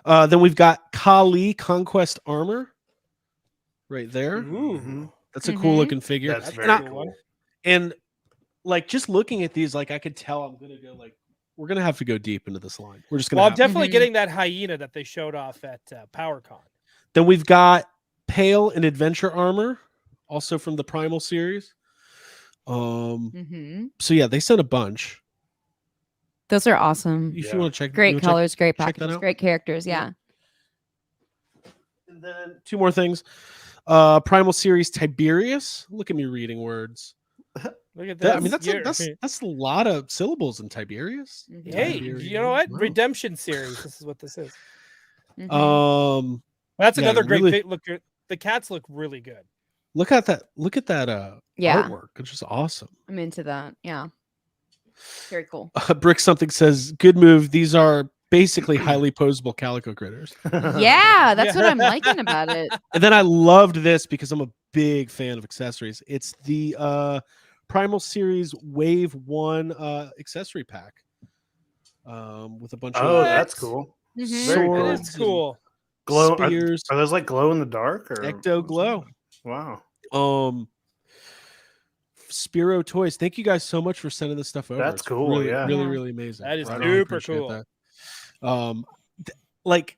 Then we've got Kali Conquest Armor right there. Mhm. That's a cool looking figure. That's That's very and, cool. and like just looking at these, like I could tell I'm gonna go we're gonna have to go deep into this line. We're just gonna. Well, I'm have- definitely Mhm. getting that hyena that they showed off at PowerCon. Then we've got Pale and Adventure Armor, also from the Primal series. Mhm. So yeah, they sent a bunch. Those are awesome. If Yeah. you want to check, Great you wanna colors, great check that packages, out? great characters. Yeah. And then 2 more things. Primal Series Tiberius. Look at me reading words. Look at that. I mean, that's a lot of syllables in Tiberius. Mhm. Hey, Tiberius. you know what? Wow. Redemption series. This is what this is. Mhm. That's Yeah, another great really- look. The cats look really good. Look at that Yeah. artwork. It's just awesome. I'm into that. Yeah. Very cool. Brick something says, good move. These are basically highly posable calico critters. Yeah, that's what I'm liking about it. And then I loved this because I'm a big fan of accessories. It's the Primal Series Wave 1 accessory pack. With a bunch Oh, of that's cool. Mhm. Very That cool. is cool. Glow. spears, Are those like glow in the dark or Ecto Glow. Wow. Spiro Toys. Thank you guys so much for sending this stuff over. That's It's cool, Really, yeah. really, Yeah. really amazing. That is I super appreciate cool. that. Like,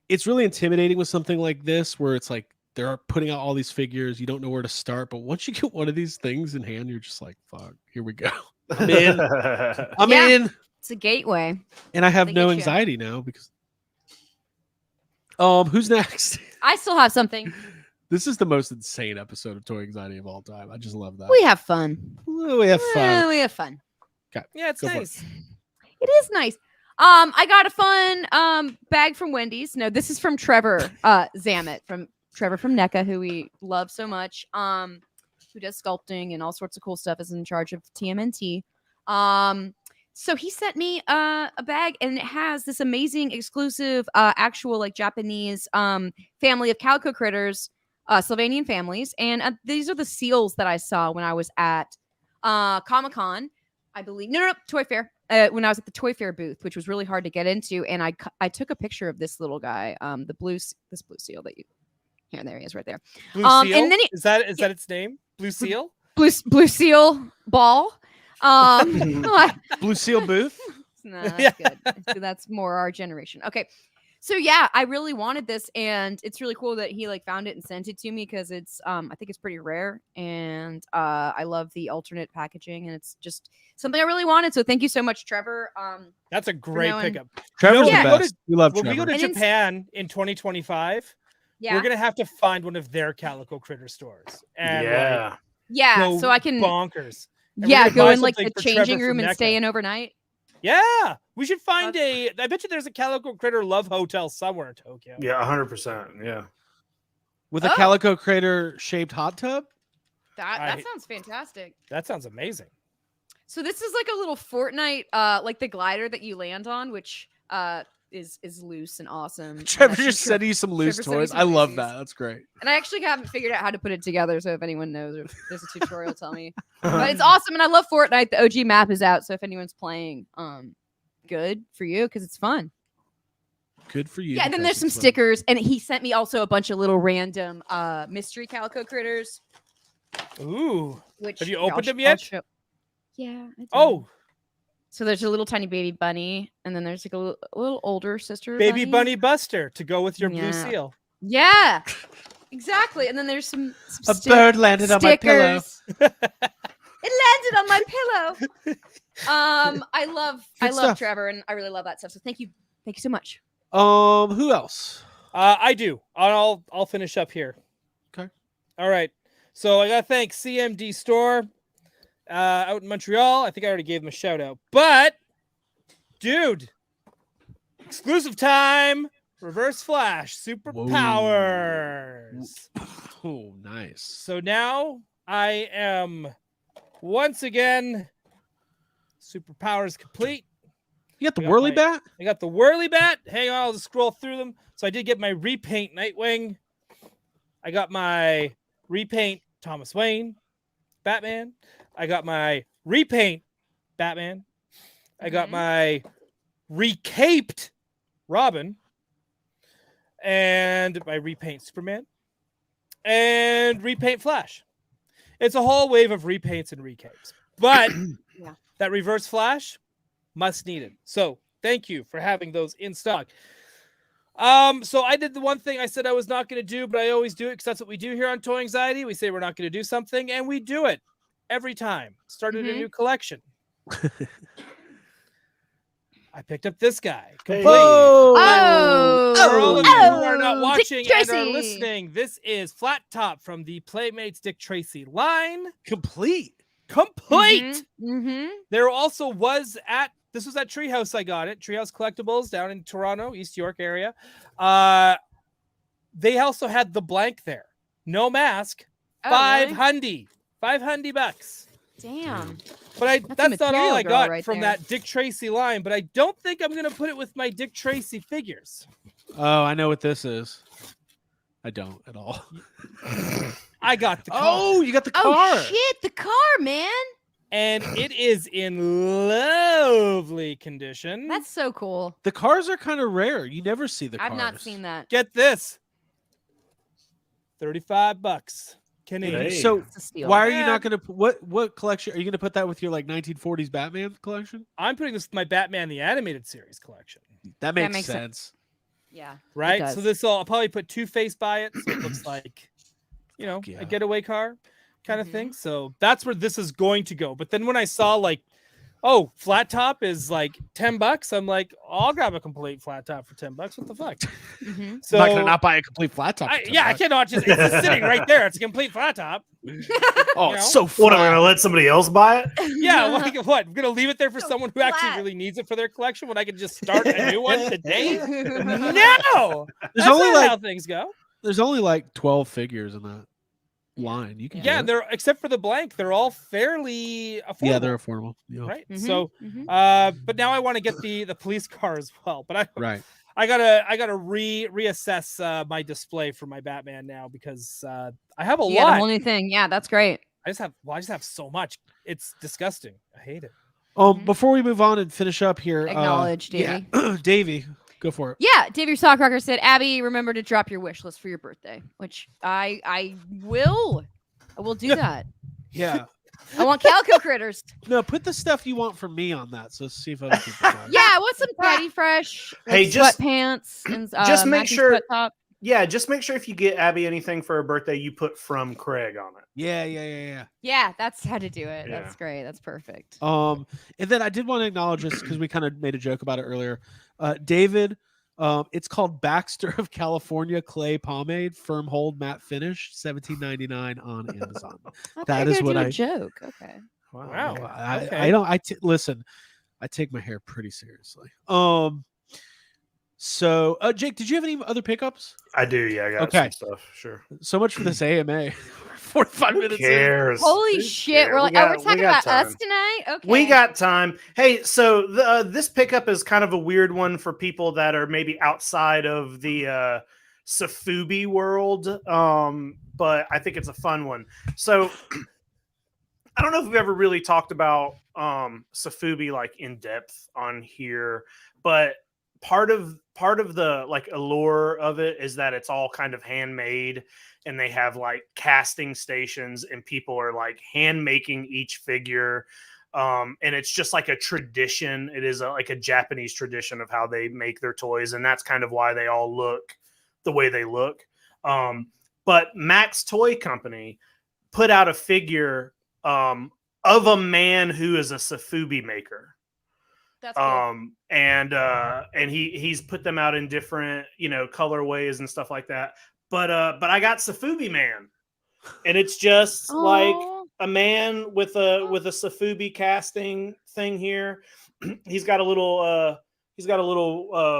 it's really intimidating with something like this, where it's like they're putting out all these figures. You don't know where to start, but once you get one of these things in hand, you're just like, "Fuck, here we go." I'm in. I'm Yeah. in, It's a gateway. and I have They no get you. anxiety now because. Who's next? I still have something. This is the most insane episode of Toy Anxiety of all time. I just love that. We have fun. We have fun. We have fun. Yeah, it's Go for it. nice. It is nice. I got a fun bag from Wendy's. No, this is from Trevor Zamet from Trevor from NECA, who we love so much. Who does sculpting and all sorts of cool stuff, is in charge of TMNT. So he sent me a bag, and it has this amazing exclusive actual like Japanese family of calico critters, Sylvanian families, and these are the seals that I saw when I was at Comic-Con, I believe. No, Toy Fair. When I was at the Toy Fair booth, which was really hard to get into, and I took a picture of this little guy, this blue seal that you. Here, there he is, right there. Blue seal. And then Is that its name? Blue seal. Blue seal ball. Blue Seal Booth. No, that's good. That's more our generation. Okay. So yeah, I really wanted this, and it's really cool that he like found it and sent it to me, because it's I think it's pretty rare, and I love the alternate packaging, and it's just something I really wanted. So thank you so much, Trevor. That's a great knowing- pickup. Trevor's Yeah. the best. We love When we Trevor. go to And it's- Japan in 2025, Yeah. we're gonna have to find one of their calico critter stores. And Yeah. Yeah. go So I can bonkers. And we're yeah, gonna go buy in like the something for changing Trevor room from and stay NECA. in overnight. Yeah, we should find I bet you there's a calico critter love hotel somewhere in Tokyo. Yeah, 100%. Yeah. With a Oh. calico crater shaped hot tub. That I- sounds fantastic. That sounds amazing. So this is like a little Fortnite, like the glider that you land on, which is loose and awesome. Trevor And I just think sent you some loose Trevor sent me toys. some I love loosies. that. That's great. And I actually haven't figured out how to put it together. So if anyone knows, or if there's a tutorial, tell me. But it's awesome, and I love Fortnite. The OG map is out, so if anyone's playing, good for you because it's fun. Good for you. Yeah, and then because there's some it's fun. stickers, and he sent me also a bunch of little random mystery calico critters. Ooh. Which Have you here, I'll opened sh- them I'll yet? show- Yeah. I did. Oh, So there's a little tiny baby bunny, and then there's like a little older sister. baby bunny Buster to go with your blue Yeah. seal. Yeah, exactly. And then there's some A bird landed on my pillow. stickers. It landed on my pillow. I love Good stuff. Trevor, and I really love that stuff. So thank you so much. Who else? I do. I'll finish up here. Okay. All right. So I gotta thank CMD Store out in Montreal. I think I already gave them a shout out. But dude, exclusive time, Reverse Flash, superpowers. Oh, nice. So now I am once again superpowers complete. You got the I got whirly my- bat? I got the whirly bat. Hang on, I'll just scroll through them. So I did get my repaint Nightwing. I got my repaint Thomas Wayne, Batman. I got my repaint Batman. I got Mhm. my recaped Robin. And my repaint Superman. And repaint Flash. It's a whole wave of repaints and recapes. But Yeah. that reverse Flash, must needed. So thank you for having those in stock. So I did the one thing I said I was not going to do, but I always do it because that's what we do here on Toy Anxiety. We say we're not going to do something, and we do it every time. Started a Mhm. new collection. I picked up this guy. Hey. Complete. Oh, For all of you who are not Dick watching and are Tracy. listening, this is Flat Top from the Playmates Dick Tracy line. Complete. Complete. Mm-hmm. There also was this was at Treehouse. I got it. Treehouse Collectibles down in Toronto, East York area. They also had the blank there. No mask. Oh, $500 bucks. Damn. But that's not all material I girl got right from there. that Dick Tracy line. But I don't think I'm gonna put it with my Dick Tracy figures. Oh, I know what this is. I don't at all. I got the car. Oh, you got the car. Oh shit, the car, man. And it is in lovely condition. That's so cool. The cars are kind of rare. You never see the cars. I've not seen that. Get this. $35 Canadian. Hey. So It's a steal. why are you Yeah. not going to what collection are you going to put that with your like 1940s Batman collection? I'm putting this with my Batman the Animated Series collection. That makes, makes sense. Yeah. Right? does. So this I'll probably put Two-Face by it. So it looks like, Yeah. a getaway car kind of Mhm. thing. So that's where this is going to go. But then when I saw like, oh, flat top is like $10, I'm like, I'll grab a complete flat top for $10. What the fuck? Mm-hmm. So I'm not going to not buy a complete flat top. for I $10. cannot just, it's just sitting right there. It's a complete flat top. Oh, you it's know? so What am I flat. gonna let somebody else buy it? Yeah, like what? I'm gonna leave it there for So someone who actually flat. really needs it for their collection when I could just start a new one today? No, There's that's only not like how things go. there's only like 12 figures in that line. You can Yeah, do it. they're except for the blank, they're all fairly affordable. Yeah, they're affordable. Yeah. right. Mhm, So, mhm. but now I want to get the police car as well. But Right. I gotta reassess my display for my Batman now because I have a You got a lot. whole new thing. Yeah, that's great. I just have so much. It's disgusting. I hate it. Mhm. Before we move on and finish up here, Acknowledge, yeah, Davey, go for it. Yeah, Dave, your sock rocker said, Abby, remember to drop your wish list for your birthday, which I will. I will do that. Yeah. I want calico critters. No, put the stuff you want from me on that. So let's see if other people know. Yeah, I want some Patty Fresh, like Hey, just- sweatpants, and just make matching sure- sweat top. Yeah, just make sure if you get Abby anything for her birthday, you put from Craig on it. Yeah. Yeah, that's how to do it. Yeah. That's great. That's perfect. And then I did want to acknowledge this because we kind of made a joke about it earlier. David, it's called Baxter of California Clay Pomade, Firm Hold Matte Finish, $17.99 on Amazon. I that thought is you what were gonna do I- a joke. Okay. Wow. I Okay. don't. Listen. I take my hair pretty seriously. So, Jake, did you have any other pickups? I do, yeah, I got Okay. some stuff. Sure. So much for this AMA. 45 Who minutes. cares? Holy Who shit. cares? We're like, We oh, got- we're we talking got about us time. tonight? Okay. We got time. Hey, so this pickup is kind of a weird one for people that are maybe outside of the Safubi world, but I think it's a fun one. So I don't know if we've ever really talked about Safubi like in depth on here, but part of the like allure of it is that it's all kind of handmade and they have like casting stations and people are like hand making each figure. And it's just like a tradition. It is like a Japanese tradition of how they make their toys. And that's kind of why they all look the way they look. But Max Toy Company put out a figure of a man who is a Safubi maker. That's cool. And he's put them out in different, colorways and stuff like that. But I got Safubi Man, and it's just like Aw. a man with a Safubi casting thing here. He's got a little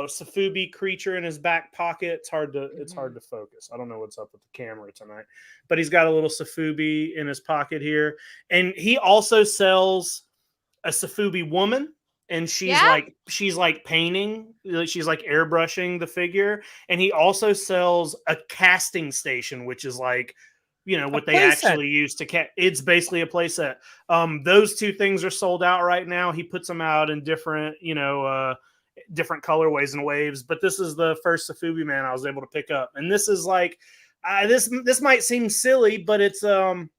Safubi creature in his back pocket. It's hard to focus. I don't know what's up with the camera tonight, but he's got a little Safubi in his pocket here, and he also sells a Safubi woman. And she's like painting, she's like airbrushing the figure. And he also sells a casting station, which is like, what they actually use to it's basically a play set. Those two things are sold out right now. He puts them out in different, different colorways and waves. But this is the first Safubi Man I was able to pick up. And this is like, this might seem silly, but it's kind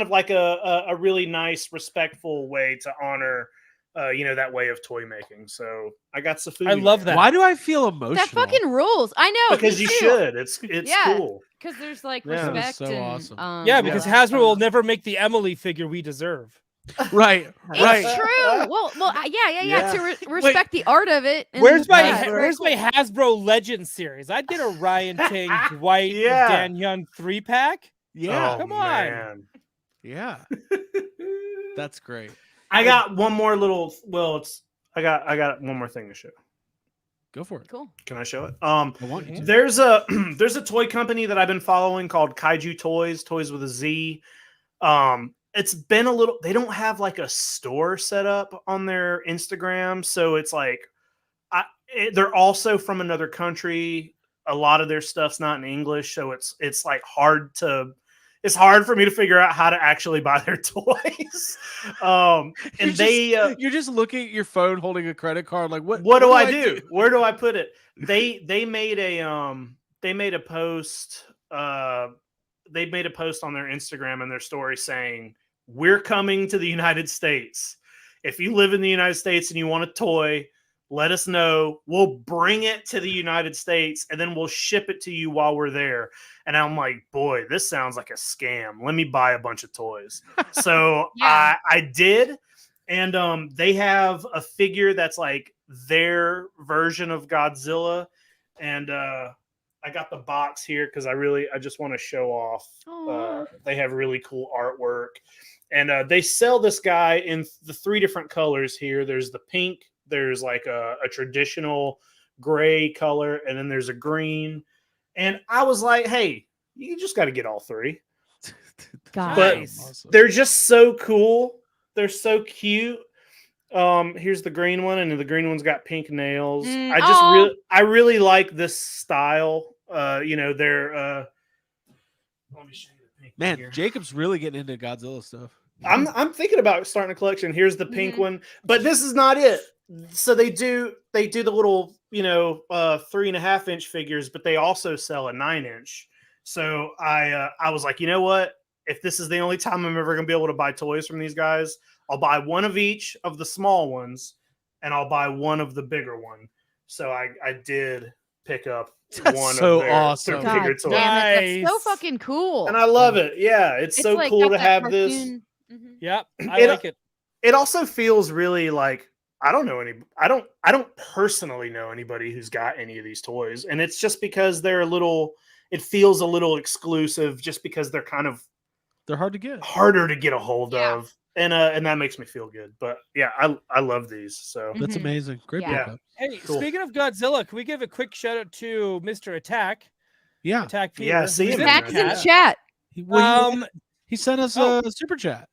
of like a really nice, respectful way to honor that way of toy making. So I got Safubi. I love that. Why do I feel emotional? That fucking rules. I know. Because me you too. should. It's Yeah. cool. Because there's like Yeah. That is respect. so and, awesome. Yeah, because yeah. Hasbro will never make the Emily figure we deserve. Right. It's Right. true. Well, yeah. Yeah. To respect the art of it. and- Where's my yeah, very Where's cool. my Hasbro Legends series? I'd get a Ryan Ting, Dwight, Yeah. Dan Young 3-pack. Yeah. Oh, Come on. man. Yeah. That's great. I got one more little. Well, I got one more thing to show. Go for it. Cool. Can I show it? I want you to. There's a toy company that I've been following called Kaiju Toys with a Z. It's been a little. They don't have like a store set up on their Instagram, so it's like, they're also from another country. A lot of their stuff's not in English, so it's like hard for me to figure out how to actually buy their toys. You're just looking at your phone holding a credit card like what do I do? Where do I put it? They made a post they made a post on their Instagram and their story saying, "We're coming to the United States. If you live in the United States and you want a toy, let us know. We'll bring it to the United States and then we'll ship it to you while we're there." And I'm like, boy, this sounds like a scam. Let me buy a bunch of toys. So Yeah. I did. And they have a figure that's like their version of Godzilla. And I got the box here because I just want to show off. They have really cool artwork. And they sell this guy in the 3 different colors here. There's the pink, there's like a traditional gray color, and then there's a green. And I was like, hey, you just got to get all 3. God. But Nice. they're just so cool. They're so cute. Here's the green one, and the green one's got pink nails. I really like this style. They're let me show you the pink one Man, here. Jacob's really getting into Godzilla stuff. I'm thinking about starting a collection. Here's the pink Mhm. one, but this is not it. So they do the little 3.5-inch figures, but they also sell a 9-inch. So I was like, you know what? If this is the only time I'm ever gonna be able to buy toys from these guys, I'll buy one of each of the small ones, and I'll buy one of the bigger one. So I did pick up That's one so of their awesome. God figure toys, damn it, that's so Nice. fucking cool. and I love it. Yeah, it's so like cool got to that have this. cartoon- Mhm. Yep, I It- like it. It also feels really like I don't personally know anybody who's got any of these toys, and it's just because it feels a little exclusive, just because they're kind of They're hard to get. harder to get a hold Yeah. of, and that makes me feel good. But yeah, I love these. So That's Mhm. amazing. Great Yeah. pickup. Hey, Cool. speaking of Godzilla, can we give a quick shout out to Mr. Attack? Yeah. Attack Peter. Yeah, see who's him in in Attack the is in the chat. chat. He sent us Oh. a super chat.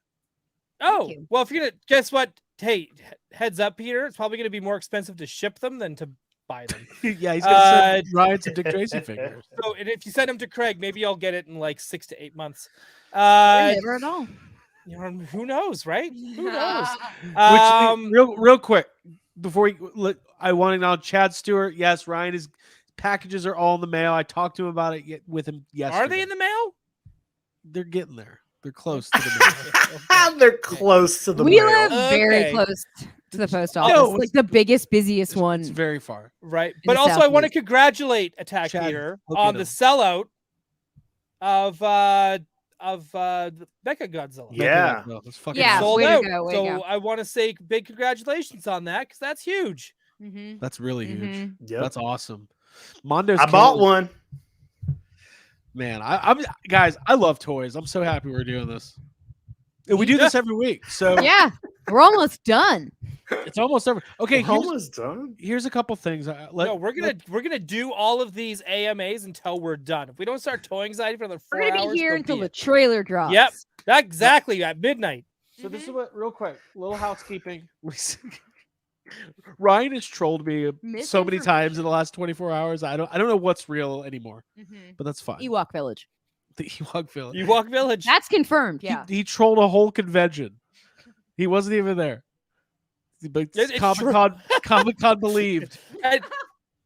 Oh, you. well, if you're gonna guess what, hey, heads up, Peter, it's probably gonna be more expensive to ship them than to buy them. Yeah, he's gonna send Ryan some Dick Tracy figures. So, and if you send them to Craig, maybe I'll get it in like 6 to 8 months. Never at all. Who knows, right? Who knows? Which real quick before I want to know Chad Stewart. Yes, Ryan is packages are all in the mail. I talked to him about it with him yesterday. Are they in the mail? They're getting there. They're close to the mail. they're close to the We mail. live very Okay. close to the post office. No, like the biggest, busiest one. It's very far. Right. In But the also, I want to Southeast. congratulate Attack Chad, Peter hook me on the up. sellout of the Mecha Godzilla. Yeah. It's fucking Yeah, awesome. Sold way to out. go, way to So go. I want to say big congratulations on that because that's huge. Mhm. That's really huge. Mhm. Yep. That's awesome. Mondo's I bought killing- one. Man, I'm guys. I love toys. I'm so happy we're doing this. And we do this every week, so Yeah, we're almost done. it's almost over. Okay, We're almost done. here's a couple things. No, we're gonna do all of these AMAs until we're done. If we don't start toy anxiety for another 4 We're gonna hours, be here so until be the it. trailer drops. Yep, exactly at midnight. So this is what, real quick, little housekeeping. Ryan has trolled me so many times in the last 24 hours. I don't know what's real anymore, Mhm. but that's fine. Ewok Village. The Ewok Village. Ewok Village. That's confirmed. Yeah. He trolled a whole convention. He wasn't even there. But It's Comic Con believed. And-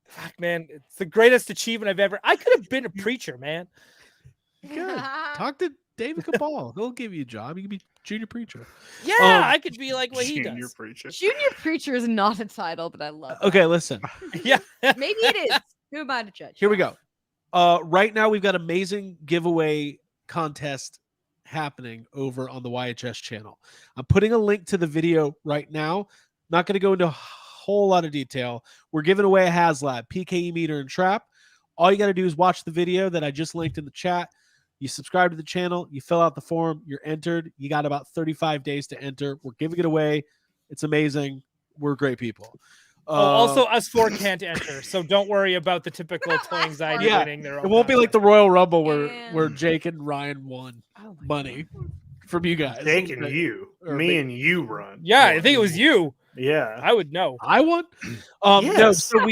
fuck, man, it's the greatest achievement I've ever. I could have been a preacher, man. Good. Talk to David Cabal. He'll give you a job. You can be junior preacher. Yeah, I could be like what he Junior does. preacher. Junior Preacher is not a title, but I love it. Okay, listen. Yeah. Maybe it is. Who am I to judge? Here we go. Right now we've got amazing giveaway contest happening over on the YHS channel. I'm putting a link to the video right now. Not going to go into a whole lot of detail. We're giving away a HasLab, PKE meter, and trap. All you got to do is watch the video that I just linked in the chat. You subscribe to the channel, you fill out the form, you're entered. You got about 35 days to enter. We're giving it away. It's amazing. We're great people. Also, us four can't enter, so don't worry about the typical toy anxiety Yeah, winning their own. It won't be like the Royal Rumble where And- Jake and Ryan won Oh my money from you guys. Jake and you, Or me me. and you run. Yeah, I think it was you. Yeah. I would know. I won. No, Yes. so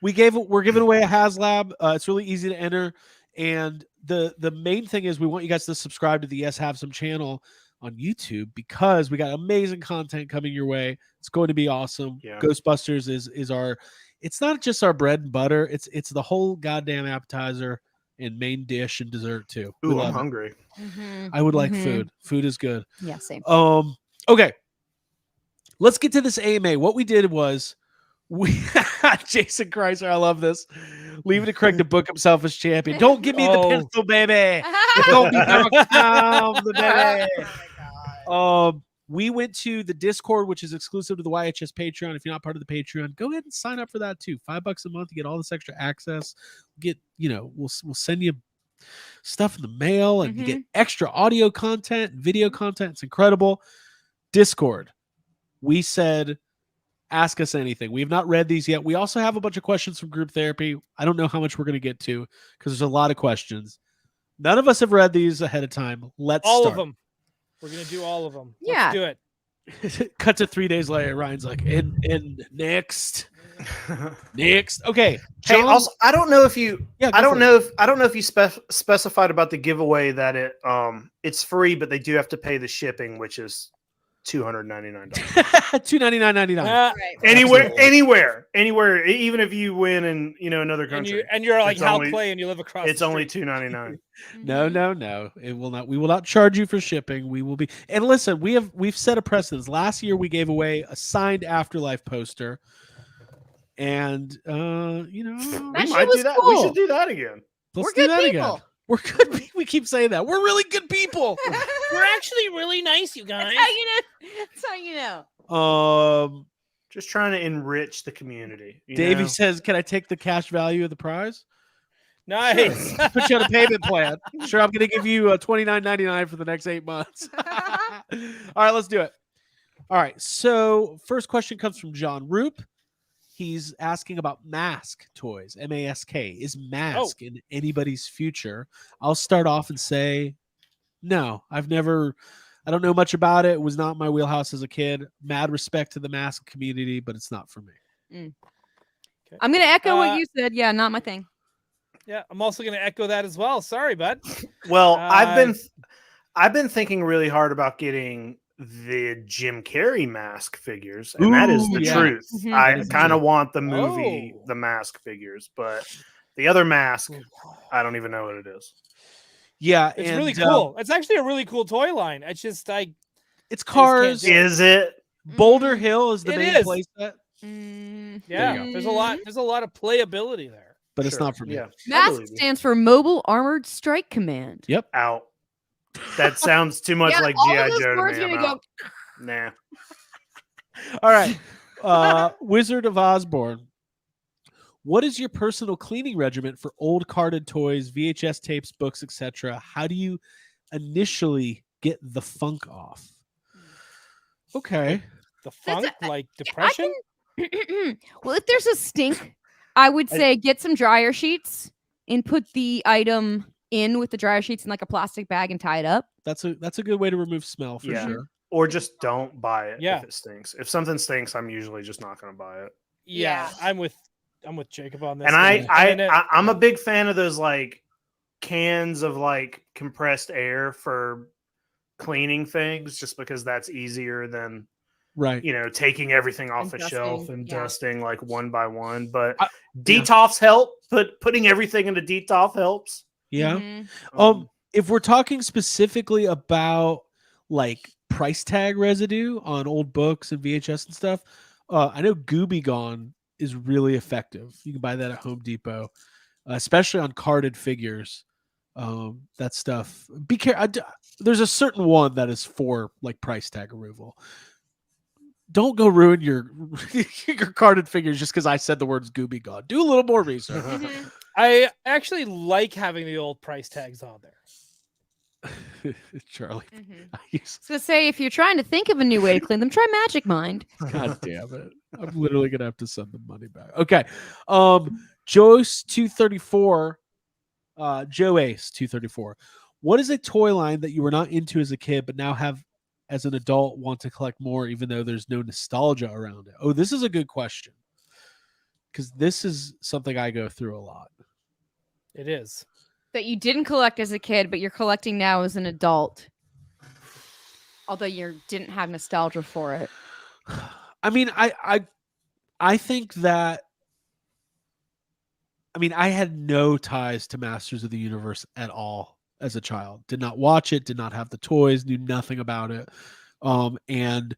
we're giving away a HasLab. It's really easy to enter, and the main thing is we want you guys to subscribe to the Yes Have Some channel on YouTube because we got amazing content coming your way. It's going to be awesome. Yeah. Ghostbusters is our. It's not just our bread and butter. It's the whole goddamn appetizer and main dish and dessert too. We Ooh, love I'm it. hungry. Mhm. I would like Mhm. food. Food is good. Yeah, same. Okay. Let's get to this AMA. What we did was we Jason Chrysler, I love this. Leave it to Craig to book himself as champion. Don't give me the Oh. pencil, baby. Don't be knocked down, the baby. We went to the Discord, which is exclusive to the YHS Patreon. If you're not part of the Patreon, go ahead and sign up for that too. $5 a month, you get all this extra access. We'll send you stuff in the mail, and you get extra audio content, video content. It's incredible. Discord. We said, ask us anything. We have not read these yet. We also have a bunch of questions from group therapy. I don't know how much we're going to get to because there's a lot of questions. None of us have read these ahead of time. Let's All start. of them. We're gonna do all of them. Yeah. Let's do it. Cut to 3 days later. Ryan's like, and next. Okay. Hey, John- also, I don't know if you. Yeah, I go don't for know if you specified about the giveaway that it's free, but they do have to pay the shipping, which is $299. $299.99. Uh, Anywhere, even if you win in another and country, you're like It's Hal only- Clay and you live across. it's the only street. $299. No. It will not. We will not charge you for shipping. We will be. And listen, we've set a precedence. Last year we gave away a signed Afterlife poster, and That We shit might was do that. cool. We should do that again. let's We're do good that people. again. We're good. We keep saying that. We're really good people. We're actually really nice, you guys. That's how you know. That's how you know. Just trying to enrich the community. Davey says, "Can I take the cash value of the prize? Nice. Put you on a payment plan. Sure, I'm going to give you $29.99 for the next 8 months." All right, let's do it. All right. So first question comes from John Roop. He's asking about Mask toys. MASK. Is Mask in anybody's future? I'll start off and say, no. I don't know much about it. It was not my wheelhouse as a kid. Mad respect to the Mask community, but it's not for me. I'm gonna echo what you said. Yeah, not my thing. Yeah, I'm also gonna echo that as well. Sorry, bud. Well, I've been thinking really hard about getting the Jim Carrey Mask figures, and that is Ooh, the yeah. truth. Mhm. I That is kind true. of want the movie, Oh. the Mask figures, but the other Mask, I don't even know what it is. Yeah, It's and, really cool. It's actually a really cool toy line. It's just It's just cars. can't do Is it? Boulder Hill is the It main is. playset, yeah. you There's a lot of playability there. but it's Sure. not for me. Yeah, I MASK believe you. stands for Mobile Armored Strike Command. Out. That sounds too much Yeah, like all of GI those Joe to words me. I'm gonna go- out. Nah. All right. Wizard of Osborne. What is your personal cleaning regimen for old carded toys, VHS tapes, books, etc.? How do you initially get the funk off? Okay. The That's funk, like I depression. Well, if there's a stink, I would say get some dryer sheets and put the item in with the dryer sheets in like a plastic bag and tie it up. That's a good way to remove smell for Yeah. sure. Or just don't buy it Yeah. if it stinks. If something stinks, I'm usually just not going to buy it. Yeah, Yeah. I'm with Jacob on this. And one. I'm a big fan of those like cans of like compressed air for cleaning things, just because that's easier than Right. taking everything off And a shelf dusting, and yeah. dusting like one by one. But I- detox help. Putting everything into detox helps. Yeah. Mhm. If we're talking specifically about like price tag residue on old books and VHS and stuff, I know Gooby Gone is really effective. You can buy that at Home Depot, especially on carded figures. That stuff. Be careful. there's a certain one that is for like price tag removal. Don't go ruin your your carded figures just because I said the words Gooby God. Do a little more research. I actually like having the old price tags on there. Charlie. Mhm. I I use- was gonna say, if you're trying to think of a new way to clean them, try Magic Mind. God damn it. I'm literally gonna have to send the money back. Okay. Joe's 234. Joe Ace 234. What is a toy line that you were not into as a kid, but now have as an adult want to collect more, even though there's no nostalgia around it? Oh, this is a good question. Because this is something I go through a lot. It is. That you didn't collect as a kid, but you're collecting now as an adult. Although you didn't have nostalgia for it. I mean, I think that I had no ties to Masters of the Universe at all as a child. Did not watch it, did not have the toys, knew nothing about it. And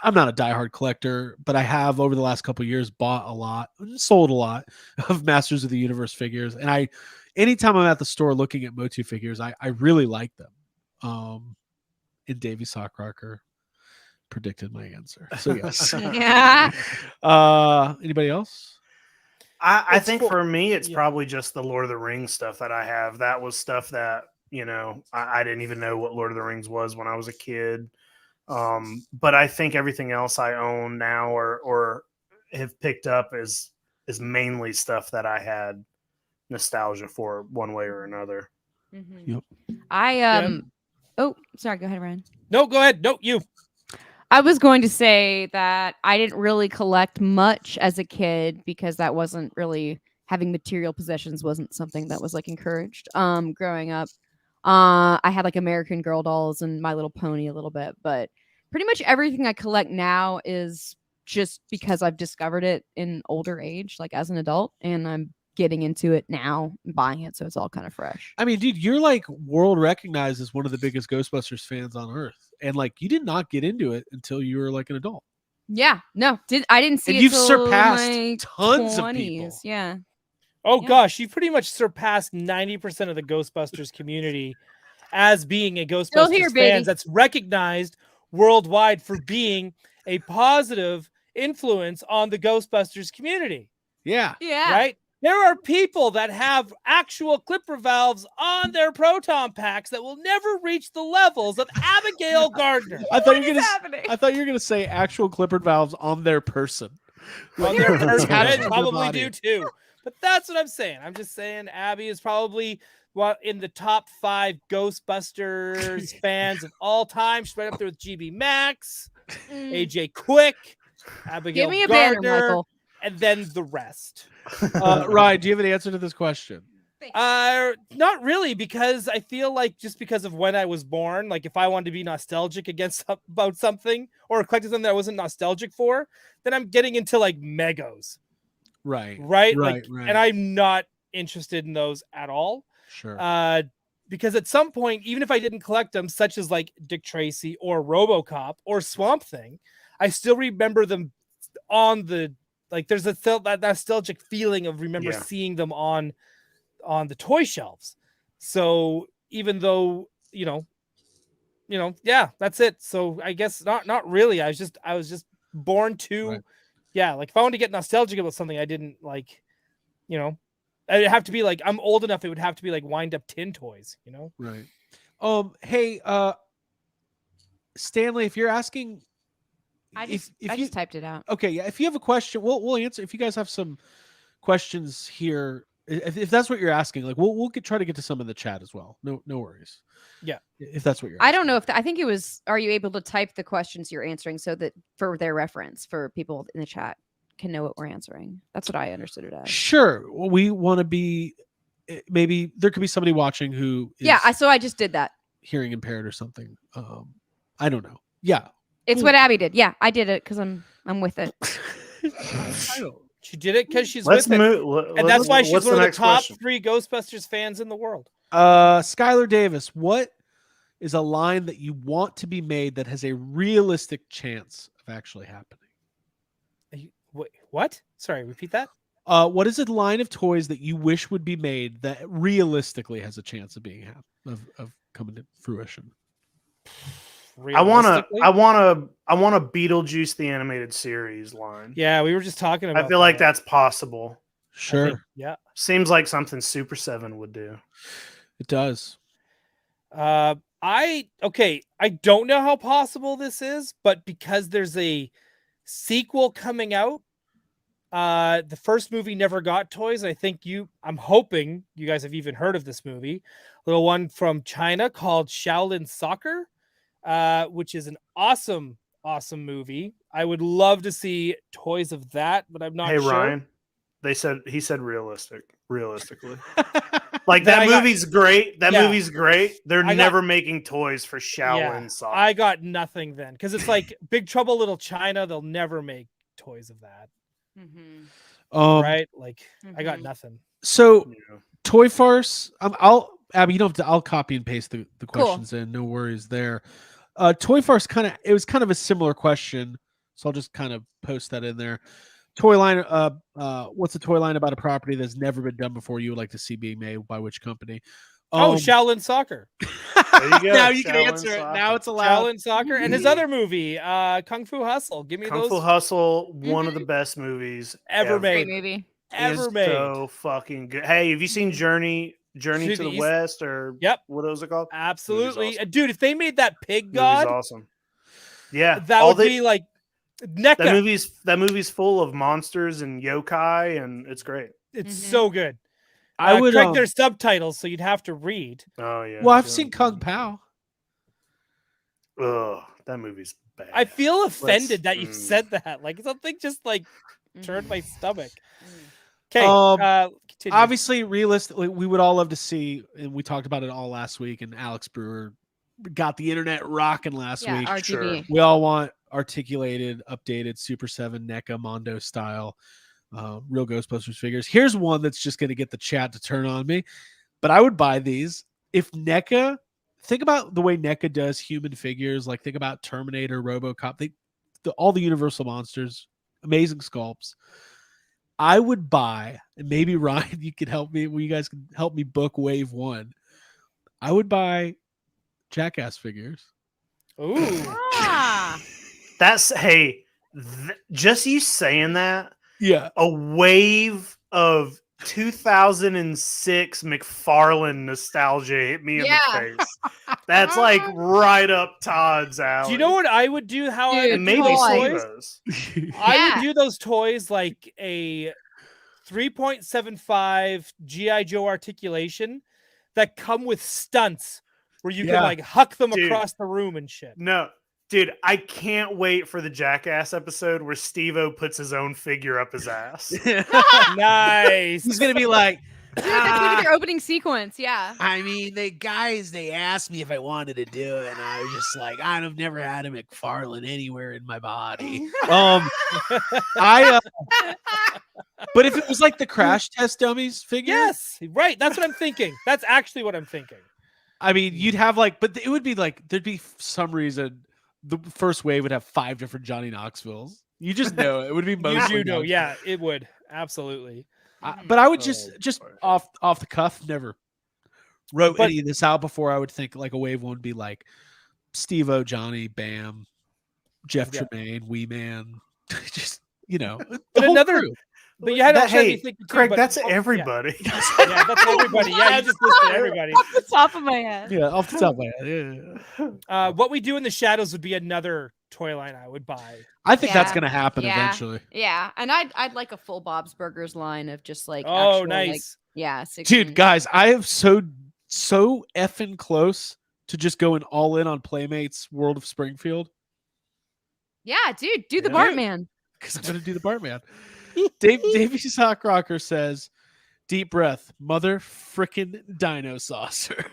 I'm not a diehard collector, but I have over the last couple of years bought a lot, sold a lot of Masters of the Universe figures. And anytime I'm at the store looking at Motu figures, I really like them. And Davey Sockrocker predicted my answer. So yes. Yeah. Anybody else? I It's think cool. for me, it's Yeah. probably just the Lord of the Rings stuff that I have. That was stuff that, I didn't even know what Lord of the Rings was when I was a kid. But I think everything else I own now or have picked up is mainly stuff that I had nostalgia for one way or another. Mhm. Yep. Oh, sorry. Go ahead, Ryan. No, go ahead. No, you. I was going to say that I didn't really collect much as a kid because that wasn't really having material possessions wasn't something that was like encouraged. Growing up, I had like American Girl dolls and My Little Pony a little bit, but pretty much everything I collect now is just because I've discovered it in older age, like as an adult, and I'm getting into it now and buying it, so it's all kind of fresh. I mean, dude, you're like world recognized as one of the biggest Ghostbusters fans on earth. And like you did not get into it until you were like an adult. Yeah, no, I didn't see And it you've till surpassed my tons of 20s. people. Yeah. Oh Yeah. gosh, you pretty much surpassed 90% of the Ghostbusters community as being a Still here, Ghostbusters baby. fans that's recognized worldwide for being a positive influence on the Ghostbusters community. Yeah. Yeah. Right? There are people that have actual clipper valves on their proton packs that will never reach the levels of Abigail Gardner. I thought you were is gonna happening? I thought you were gonna say actual clippered valves on their person. On their person. Attached to They their probably body. do too. But that's what I'm saying. I'm just saying Abby is probably in the top 5 Ghostbusters fans of all time. She's right up there with GB Max, AJ Quick, Abigail Give me a banner, Gardner, Michael. and then the rest. Ryan, do you have an answer to this question? Not really, because I feel like just because of when I was born, like if I wanted to be nostalgic about something or collecting something that I wasn't nostalgic for, then I'm getting into like Megos, Right. right? Right. And I'm not interested in those at all. Sure. Because at some point, even if I didn't collect them, such as like Dick Tracy or RoboCop or Swamp Thing, I still remember them on the like. There's that nostalgic feeling of seeing them on the toy shelves. So even though yeah, that's it. So I guess not really. I was just born to Right. yeah, like if I wanted to get nostalgic about something, I didn't like, it'd have to be like I'm old enough, it would have to be like wind up tin toys, Right. Hey, Stanley, if you're asking I if you just typed it out. okay, yeah, if you have a question, we'll answer. If you guys have some questions here, if that's what you're asking, like we'll try to get to some in the chat as well. No worries. Yeah. If that's what you're I asking. don't know if I think it was. Are you able to type the questions you're answering so that for their reference, for people in the chat can know what we're answering? That's what I understood it as. Sure. Well, we want to be maybe there could be somebody watching who is So I just did that. hearing impaired or something. I don't know. Yeah. It's Cool. what Abby did. Yeah, I did it because I'm with it. I don't. She did it because she's Let's with it. move. And that's why she's what's one of the next top question? 3 Ghostbusters fans in the world. Skylar Davis, what is a line that you want to be made that has a realistic chance of actually happening? Wait, what? Sorry, repeat that. What is a line of toys that you wish would be made that realistically has a chance of being of coming to fruition? I want Realistically? a Beetlejuice the animated series line. Yeah, we were just talking about I feel like that. that's possible. I Sure, think- yeah. Seems like something Super 7 would do. it does. I don't know how possible this is, but because there's a sequel coming out, the first movie never got toys. I'm hoping you guys have even heard of this movie, little one from China called Shaolin Soccer, which is an awesome movie. I would love to see toys of that, but I'm not Hey sure. Ryan, he said realistically. Like Then that I got- movie's great. That Yeah. movie's great. They're I got- never making toys for Shaolin Soccer. I got nothing then, because it's like Big Trouble Little China. They'll never make toys of that, right? Like I got Mhm. nothing. So Yeah. Toy Farce. Abby, you don't have to. I'll copy and paste the Cool. questions in. No worries there. Toy Farce it was kind of a similar question, so I'll just kind of post that in there. Toy line. What's a toy line about a property that's never been done before you would like to see being made by which company? Shaolin Soccer. There you go. Now you can Shaolin answer it. Soccer. Now it's allowed. Shaolin Soccer and his other movie, Kung Fu Hustle. Give me Kung those Fu Hustle, one of the best movies ever Great made. movie. Ever It's made. so fucking good. Hey, have you seen Journey To to the the East? West or Yep. what was it called? Absolutely. Movie's awesome. Dude, if they made that pig Movie's god, awesome. Yeah, that would be like NECA. that movie's full of monsters and yokai, and it's great. It's Mhm. so good. I would. Craig, there's subtitles, so you'd have to read. Oh yeah. Well, I've Yeah. seen Kung Pao. Ugh, that movie's bad. I feel offended that you mm. said that. Like something just like turned my stomach. Okay, continue. Obviously, realistically, we would all love to see, and we talked about it all last week, and Alex Brewer got the internet rocking last Yeah, week. RGB. We all want articulated, updated Super 7 NECA Mondo style real Ghostbusters figures. Here's one that's just going to get the chat to turn on me, but I would buy these if NECA. Think about the way NECA does human figures. Like think about Terminator, RoboCop. All the Universal monsters, amazing sculpts. I would buy, and maybe Ryan, you can help me. You guys can help me book Wave 1. I would buy Jackass figures. Ooh. Ah. That's just you saying that. Yeah. A wave of 2006 McFarlane nostalgia hit me in the face. That's like right up Todd's alley. Do you know what I would do? How I Dude, would And do maybe those toys. toys? Steve-O's. I Yeah. would do those toys like a 3.75 GI Joe articulation that come with stunts where you Yeah. can like huck them Dude. across the room and shit. No, dude, I can't wait for the Jackass episode where Steve-O puts his own figure up his ass. Nice. He's gonna be like, Dude, that's gonna be their opening sequence. Yeah. I mean, they asked me if I wanted to do it, and I was just like, I've never had a McFarlane anywhere in my body. But if it was like the Crash Test Dummies figure, Yes, right. That's what I'm thinking. That's actually what I'm thinking. I mean, you'd have but it would be like there'd be some reason the first wave would have 5 different Johnny Knoxvilles. You just know it would be You mostly do know, Knoxville. yeah, it would absolutely. But I would just boy. off the cuff, never wrote But- any of this out before. I would think like a wave one would be like Steve-O, Johnny, Bam, Jeff Yeah. Tremaine, Wee Man, just the But whole another- crew. But you had That- also had me hey, thinking too, Craig, but- that's oh, yeah. everybody. Yeah, that's everybody. Yeah, you just listed everybody. Off the top of my head. Yeah, off the top of my head. Yeah. What we do in the shadows would be another toy line I would buy. I think that's Yeah. gonna happen Yeah. eventually. Yeah, and I'd like a full Bob's Burgers line of just like Oh, actual, like, nice. yeah, Dude, 16. guys, I have so effing close to just going all in on Playmates World of Springfield Yeah, dude, do the Yeah. Bartman. because I'm gonna do the Bartman. Davey Sockrocker says, "Deep breath, mother frickin' dino saucers."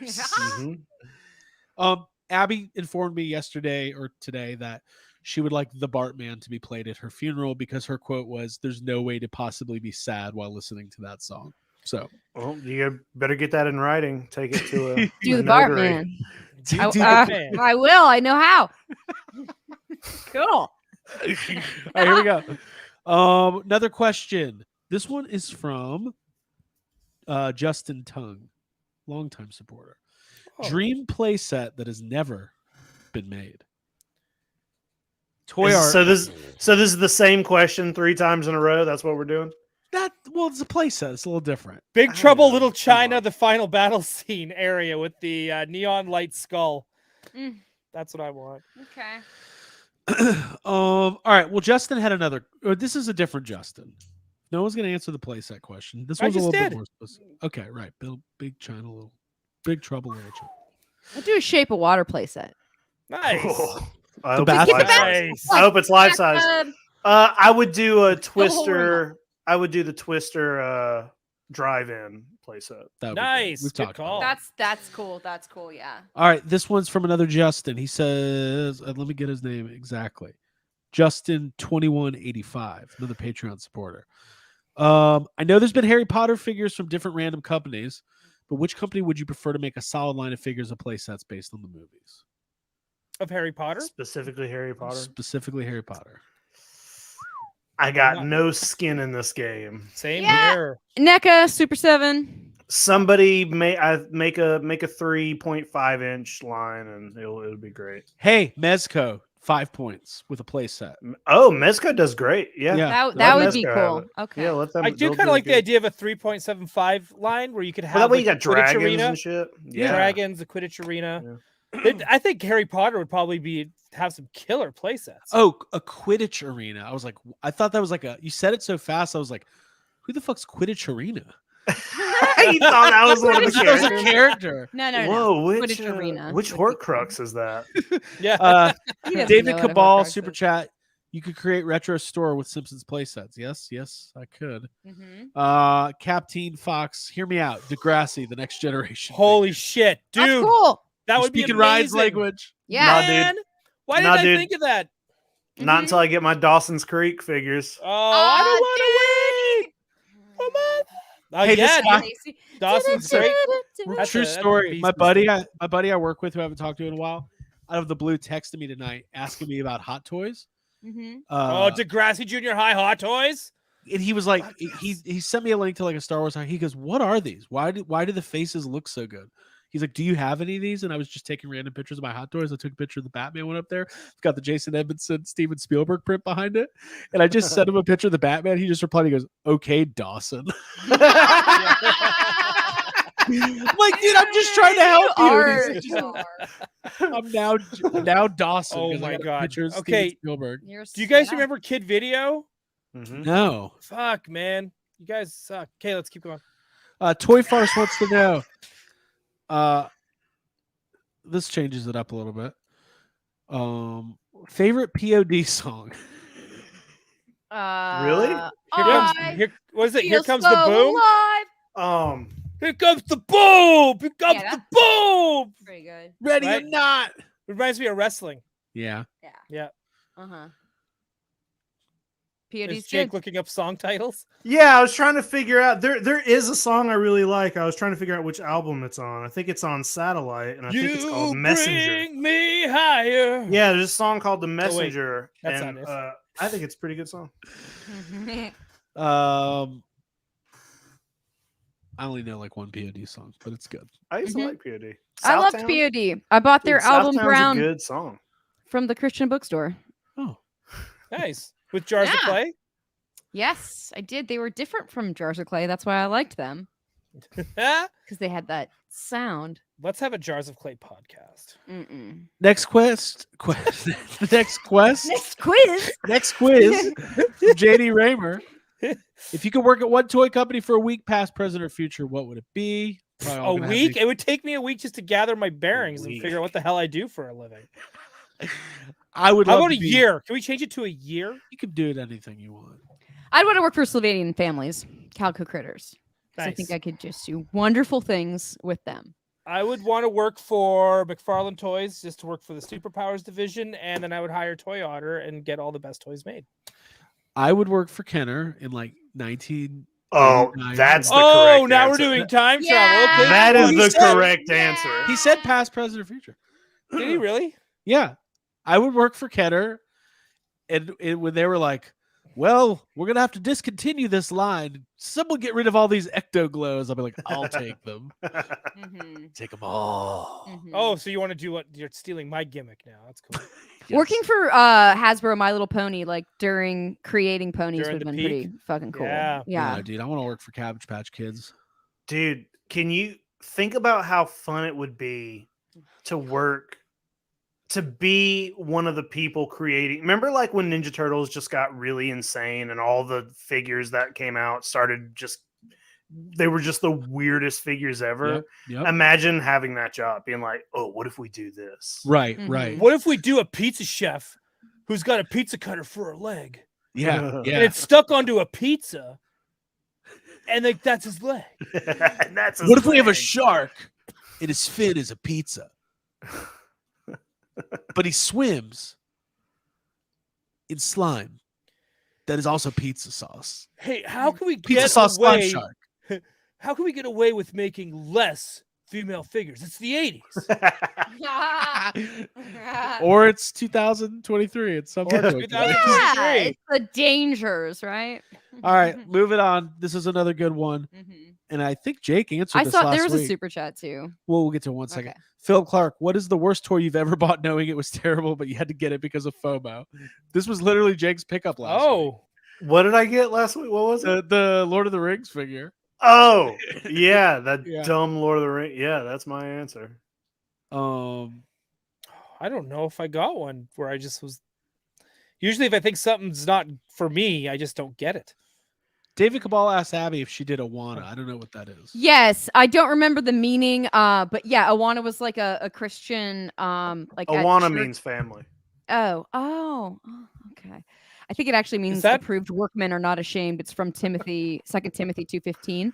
Mhm. Abby informed me yesterday or today that she would like the Bartman to be played at her funeral because her quote was, "There's no way to possibly be sad while listening to that song." So Well, you better get that in writing. Take it to a Do the notary. Bartman. do, I, do Bartman. I will. I know how. Cool. All right, here we go. Another question. This one is from Justin Tung, longtime supporter. Oh. Dream playset that has never been made. Toy art. So this is the same question 3 times in a row. That's what we're doing. It's a playset. It's a little different. Big I don't Trouble, know. Little Come China, on. the final battle scene area with the neon light skull. Mm. That's what I want. Okay. All right. Well, Justin had another. This is a different Justin. No one's going to answer the playset question. This I one's a just little did. bit more specific. Okay, right. Big China, Big Trouble, Little China. I'll do a Shape of Water playset. Nice. I hope bath it's size. life size. Nice. I hope it's life size. I would do a whole room Twister. I would do the Twister drive-in playset. That would be Nice. good. We've Good talked about call. that. That's cool. That's cool. Yeah. All right. This one's from another Justin. He says, let me get his name exactly. Justin 2185, another Patreon supporter. I know there's been Harry Potter figures from different random companies, but which company would you prefer to make a solid line of figures of playsets based on the movies? Of Harry Potter? Specifically Harry Potter. Specifically Harry Potter. I got no skin in this game. Same Yeah. here. NECA Super 7. Somebody make a 3.5 inch line and it'll be great. Hey, Mezco, 5 points with a playset. Oh, Mezco does great. Yeah. Yeah. That Let would be Mezco have cool. it. Okay. Yeah, let them. I do they'll kind of it like the good. idea of a 3.75 line where you could have Well, that way like, you got the Quidditch dragons arena. and shit. Yeah. Dragons, the Quidditch arena. I think Harry Potter would probably have some killer play sets. Oh, a Quidditch arena. I thought that was like you said it so fast. I was like, who the fuck's Quidditch arena? You thought that was one of the That was a characters? character. No, no, no. Whoa, which Quidditch arena. which Horcrux is that? Yeah. He doesn't David know what a Cabal, Horcrux super is. chat. You could create retro store with Simpsons playsets. Yes, I could. Mhm. Captain Fox, hear me out. Degrassi, the next generation. Holy figure. shit, dude. That's cool. That You're would be speaking amazing. Ryan's language. Yeah. Nah, dude. Man, why Nah, didn't I dude. think of that? Not until I get my Dawson's Creek figures. Oh, I don't want to wait. Come on. Hey, this Again, guy- Tracy. Dawson's great. That's True a- that's a story. beast My mistake. buddy I work with, who I haven't talked to in a while, out of the blue, texted me tonight asking me about Hot Toys. Mhm. Oh, Degrassi Junior High Hot Toys. And he was like, he sent me a link to like a Star Wars. He goes, "What are these? Why do the faces look so good?" He's like, "Do you have any of these?" And I was just taking random pictures of my Hot Toys. I took a picture of the Batman one up there. It's got the Jason Edmondson, Steven Spielberg print behind it. And I just sent him a picture of the Batman. He just replied, he goes, "Okay, Dawson." I'm like, dude, I'm just trying to help you. And he's You just- are. I'm now Dawson. Oh 'cause I my got a God. picture of Okay. Steven Spielberg. You're Do you guys yeah. remember Kid Video? Mhm. No. Fuck, man. You guys suck. Okay, let's keep going. Toy Farce wants to know. This changes it up a little bit. Favorite POD song? Really? Here comes what is it? Here feel comes so the boom. alive. Here comes the boom. Here comes Yeah, the boom. Pretty good. Ready Right? or not? It reminds me of wrestling. Yeah. Uh-huh. Is POD's Jake good. looking up song titles? Yeah, I was trying to figure out. There is a song I really like. I was trying to figure out which album it's on. I think it's on Satellite, and I think it's called Messenger. Bring me higher. Yeah, there's a song called The Messenger, that's and not it. I think it's a pretty good song. I only know like one POD song, but it's good. I used to Mhm. like POD. I loved Southtown? POD. I bought their Dude, album Southtown's Brown a good song. from the Christian bookstore. Oh, Nice. With jars of Yeah. clay? Yes, I did. They were different from Jars of Clay. That's why I liked them, because they had that sound. Let's have a Jars of Clay podcast. Mm-mm. next quest. Next quest. Next quiz. Next quiz. From JD Raymer. If you could work at one toy company for a week, past, present, or future, what would it be? Probably all A gonna have week? these- It would take me a week just to gather my bearings and week. figure out what the hell I do for a living. I would. How love about a to be- year? Can we change it to a year? You could do it anything you want. I'd want to work for Sylvanian Families, Calico Critters. 'Cause I Nice. think I could just do wonderful things with them. I would want to work for McFarlane Toys just to work for the Superpowers division, and then I would hire Toy Otter and get all the best toys made. I would work for Kenner in like 19. Oh, 89. that's the Oh, correct now answer. we're doing time Yeah. travel. Okay. That Well, is he the said- correct answer. He said past, present, or future. Did he really? Yeah, I would work for Kenner, and when they were like, well, we're gonna have to discontinue this line. Someone get rid of all these ecto glows. I'll be like, I'll take them. Mhm, Take them all. mhm. Oh, so you want to do what? You're stealing my gimmick now. That's cool. Working for Hasbro My Little Pony, like during creating ponies During would have the been pretty peak? fucking cool. Yeah. Yeah, dude, I want to work for Cabbage Patch Kids. Dude, can you think about how fun it would be to work, to be one of the people creating? Remember, like when Ninja Turtles just got really insane and all the figures that came out started just, they were just the weirdest figures ever. Yep. Imagine having that job, being like, oh, what if we do this? Right, Mhm. right. What if we do a pizza chef who's got a pizza cutter for a leg Yeah, and yeah. it's stuck onto a pizza, and like that's his leg? And that's his What if we have a leg. shark and his fin is a pizza, but he swims in slime that is also pizza sauce? Hey, how can we Pizza get sauce slime away? shark. How can we get away with making less female figures? It's the 80s. Or it's 2023. It's some Or other it's way. 2000. Yeah, Great. it's the dangers, right? All right, moving on. This is another good one, Mhm. and I think Jake answered I this saw last there was a week. super chat too. Well, we'll get to it in 1 second. Okay. Philip Clark, what is the worst toy you've ever bought knowing it was terrible, but you had to get it because of FOMO? This was literally Jake's pickup last week. Oh, What did I get last week? What was it? The Lord of the Rings figure. Oh, yeah, that Yeah. dumb Lord of the Rings. Yeah, that's my answer. I don't know if I got one where I just was. Usually, if I think something's not for me, I just don't get it. David Cabal asked Abby if she did Awana. I don't know what that is. Yes, I don't remember the meaning. But yeah, Awana was like a Christian. Like at Awana church- means family. Oh, okay. I think it actually means that- approved workmen are not ashamed. It's from Timothy, 2 Timothy 2:15,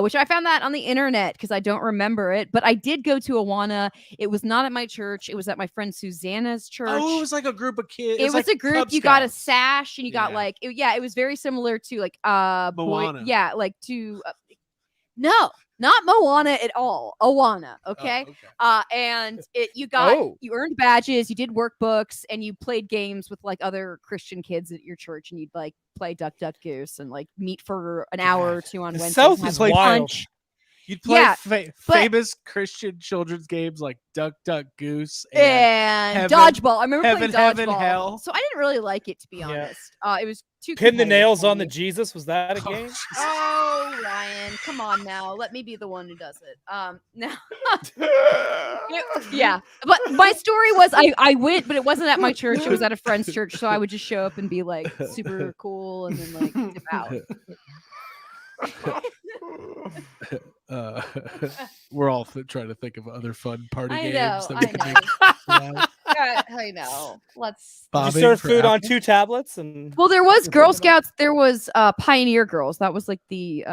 which I found that on the internet because I don't remember it. But I did go to Awana. It was not at my church. It was at my friend Susanna's church. Oh, it was like a group of kids. It was like a group. Cub You got a Scouts. sash and you got Yeah. like, it was very similar to like Moana. yeah, like to no, not Moana at all. Awana, Oh, okay. okay. And you earned badges, you did workbooks, and you played games with like other Christian kids at your church, and you'd like play Duck Duck Goose and like meet for an hour or two on The Wednesday. South and is have wild. lunch. You'd play Yeah, but- famous Christian children's games like Duck Duck Goose And Heaven- dodgeball. I remember Heaven, playing Heaven, dodgeball. Hell. So I didn't really like it, to be Yeah. honest. It was too Pin the competitive nails for on the me. Jesus. Was that a Oh, game? Oh, Ryan, come on now. Let me be the one who does it. No. Yeah. But my story was I went, but it wasn't at my church. It was at a friend's church. So I would just show up and be like super cool and then like dip out. We're all trying to think of other fun party I games know. that we can make. I know. Let's. Did you Bobbing serve for food on apples? 2 tablets? And Well, there was Girl Scouts. There was Pioneer Girls. That was like the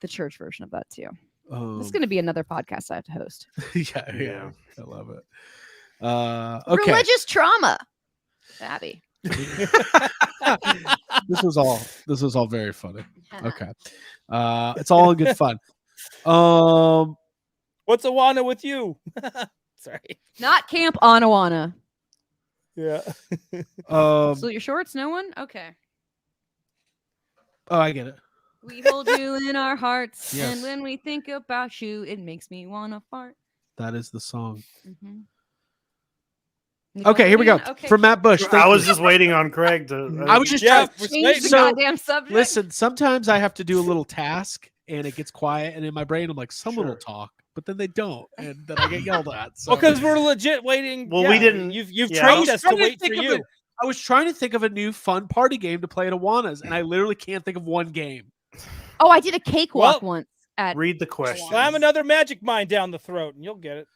church version of that too. This is going to be another podcast I have to host. yeah, I love it. Okay, Religious trauma. Abby. this was all very funny. Okay, it's all in good fun. what's Awana with you? Sorry. Not Camp Anawana. Yeah. So your shorts, no one? Okay. Oh, I get it. We hold you in our hearts, Yes. and when we think about you, it makes me wanna fart. That is the song. Mhm. Okay, here we go. Nickelodeon? Okay. From Matt Bush. I thank was you. just waiting on Craig to. I was just Yeah, trying. we're Change waiting. the So, goddamn subject. Listen, sometimes I have to do a little task and it gets quiet, and in my brain, I'm like, someone will Sure. talk, but then they don't, and then I get yelled at. So. Well, because we're legit waiting. Well, we didn't- You've yeah, I trained was us to trying to wait for think of you. it. I was trying to think of a new fun party game to play at Awanas, and I literally can't think of one game. Oh, I did a cakewalk Well, once at. Read the question. Slam another magic mine down the throat, and you'll get it.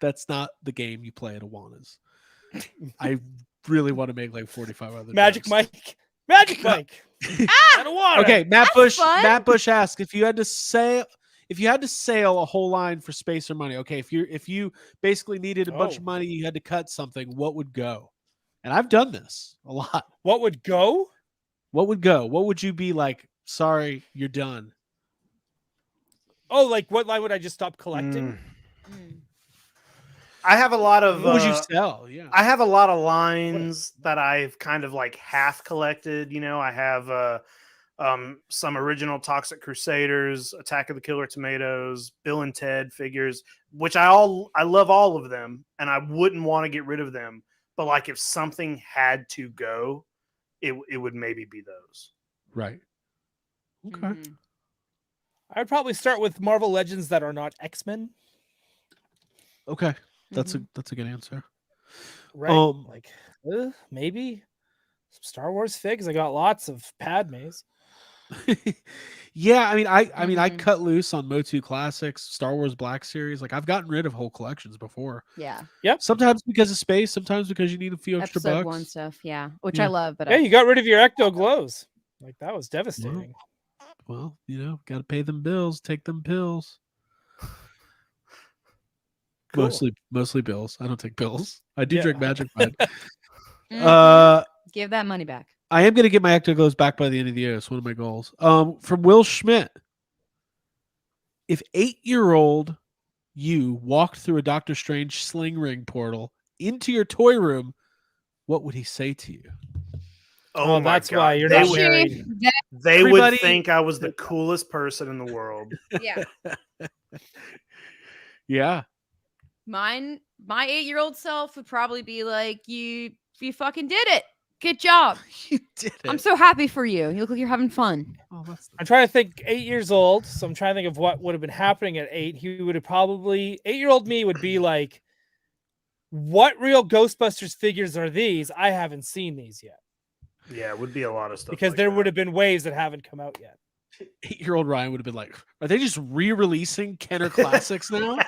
That's not the game you play at Awanas. I really want to make like 45 other Magic jokes. Mike. Magic Mike. Out of water. Okay, Matt Bush. fun. Matt Bush asked if you had to sail a whole line for space or money. Okay, if you basically needed a bunch of Oh. money, you had to cut something. What would go? And I've done this a lot. What would go? What would go? What would you be like? Sorry, you're done. Oh, like what line would I just stop collecting? Mm. Mm. I have a lot of. What would you sell? Yeah. I have a lot of lines that I've kind of like half collected. You know, I have some original Toxic Crusaders, Attack of the Killer Tomatoes, Bill and Ted figures, which I love all of them, and I wouldn't want to get rid of them. But like, if something had to go, it would maybe be those. Right. Okay. Mhm. I'd probably start with Marvel Legends that are not X-Men. Okay. That's Mhm. a good answer. Right. Like maybe some Star Wars figs. I got lots of Padmes. Yeah, I mean, I Mhm. cut loose on Motu Classics, Star Wars Black Series. Like, I've gotten rid of whole collections before. Yeah. Sometimes because of space, sometimes because you need a few extra Episode bucks. 1 stuff. Yeah. Which Yeah. I love, but Yeah, you got rid of your Ecto Glows. Like that was devastating. Well, got to pay them bills, take them pills. Cool. Mostly bills. I don't take pills. I do Yeah. drink Magic Mud. Mhm. Give that money back. I am going to get my Ecto Glows back by the end of the year. It's one of my goals. From Will Schmidt. If 8-year-old you walked through a Doctor Strange sling ring portal into your toy room, what would he say to you? Oh, my that's God. why you're They not would- married. They Everybody- would think I was the coolest person in the world. Yeah. Yeah. My 8-year-old self would probably be like, you fucking did it. Good job. You did it. I'm so happy for you. You look like you're having fun. Oh, that's I'm trying to think 8 years old. So I'm trying to think of what would have been happening at 8. He would have probably 8-year-old me would be like, what real Ghostbusters figures are these? I haven't seen these yet. Yeah, it would be a lot of stuff. Because like there that. would have been waves that haven't come out yet. 8-year-old Ryan would have been like, are they just re-releasing Kenner Classics now?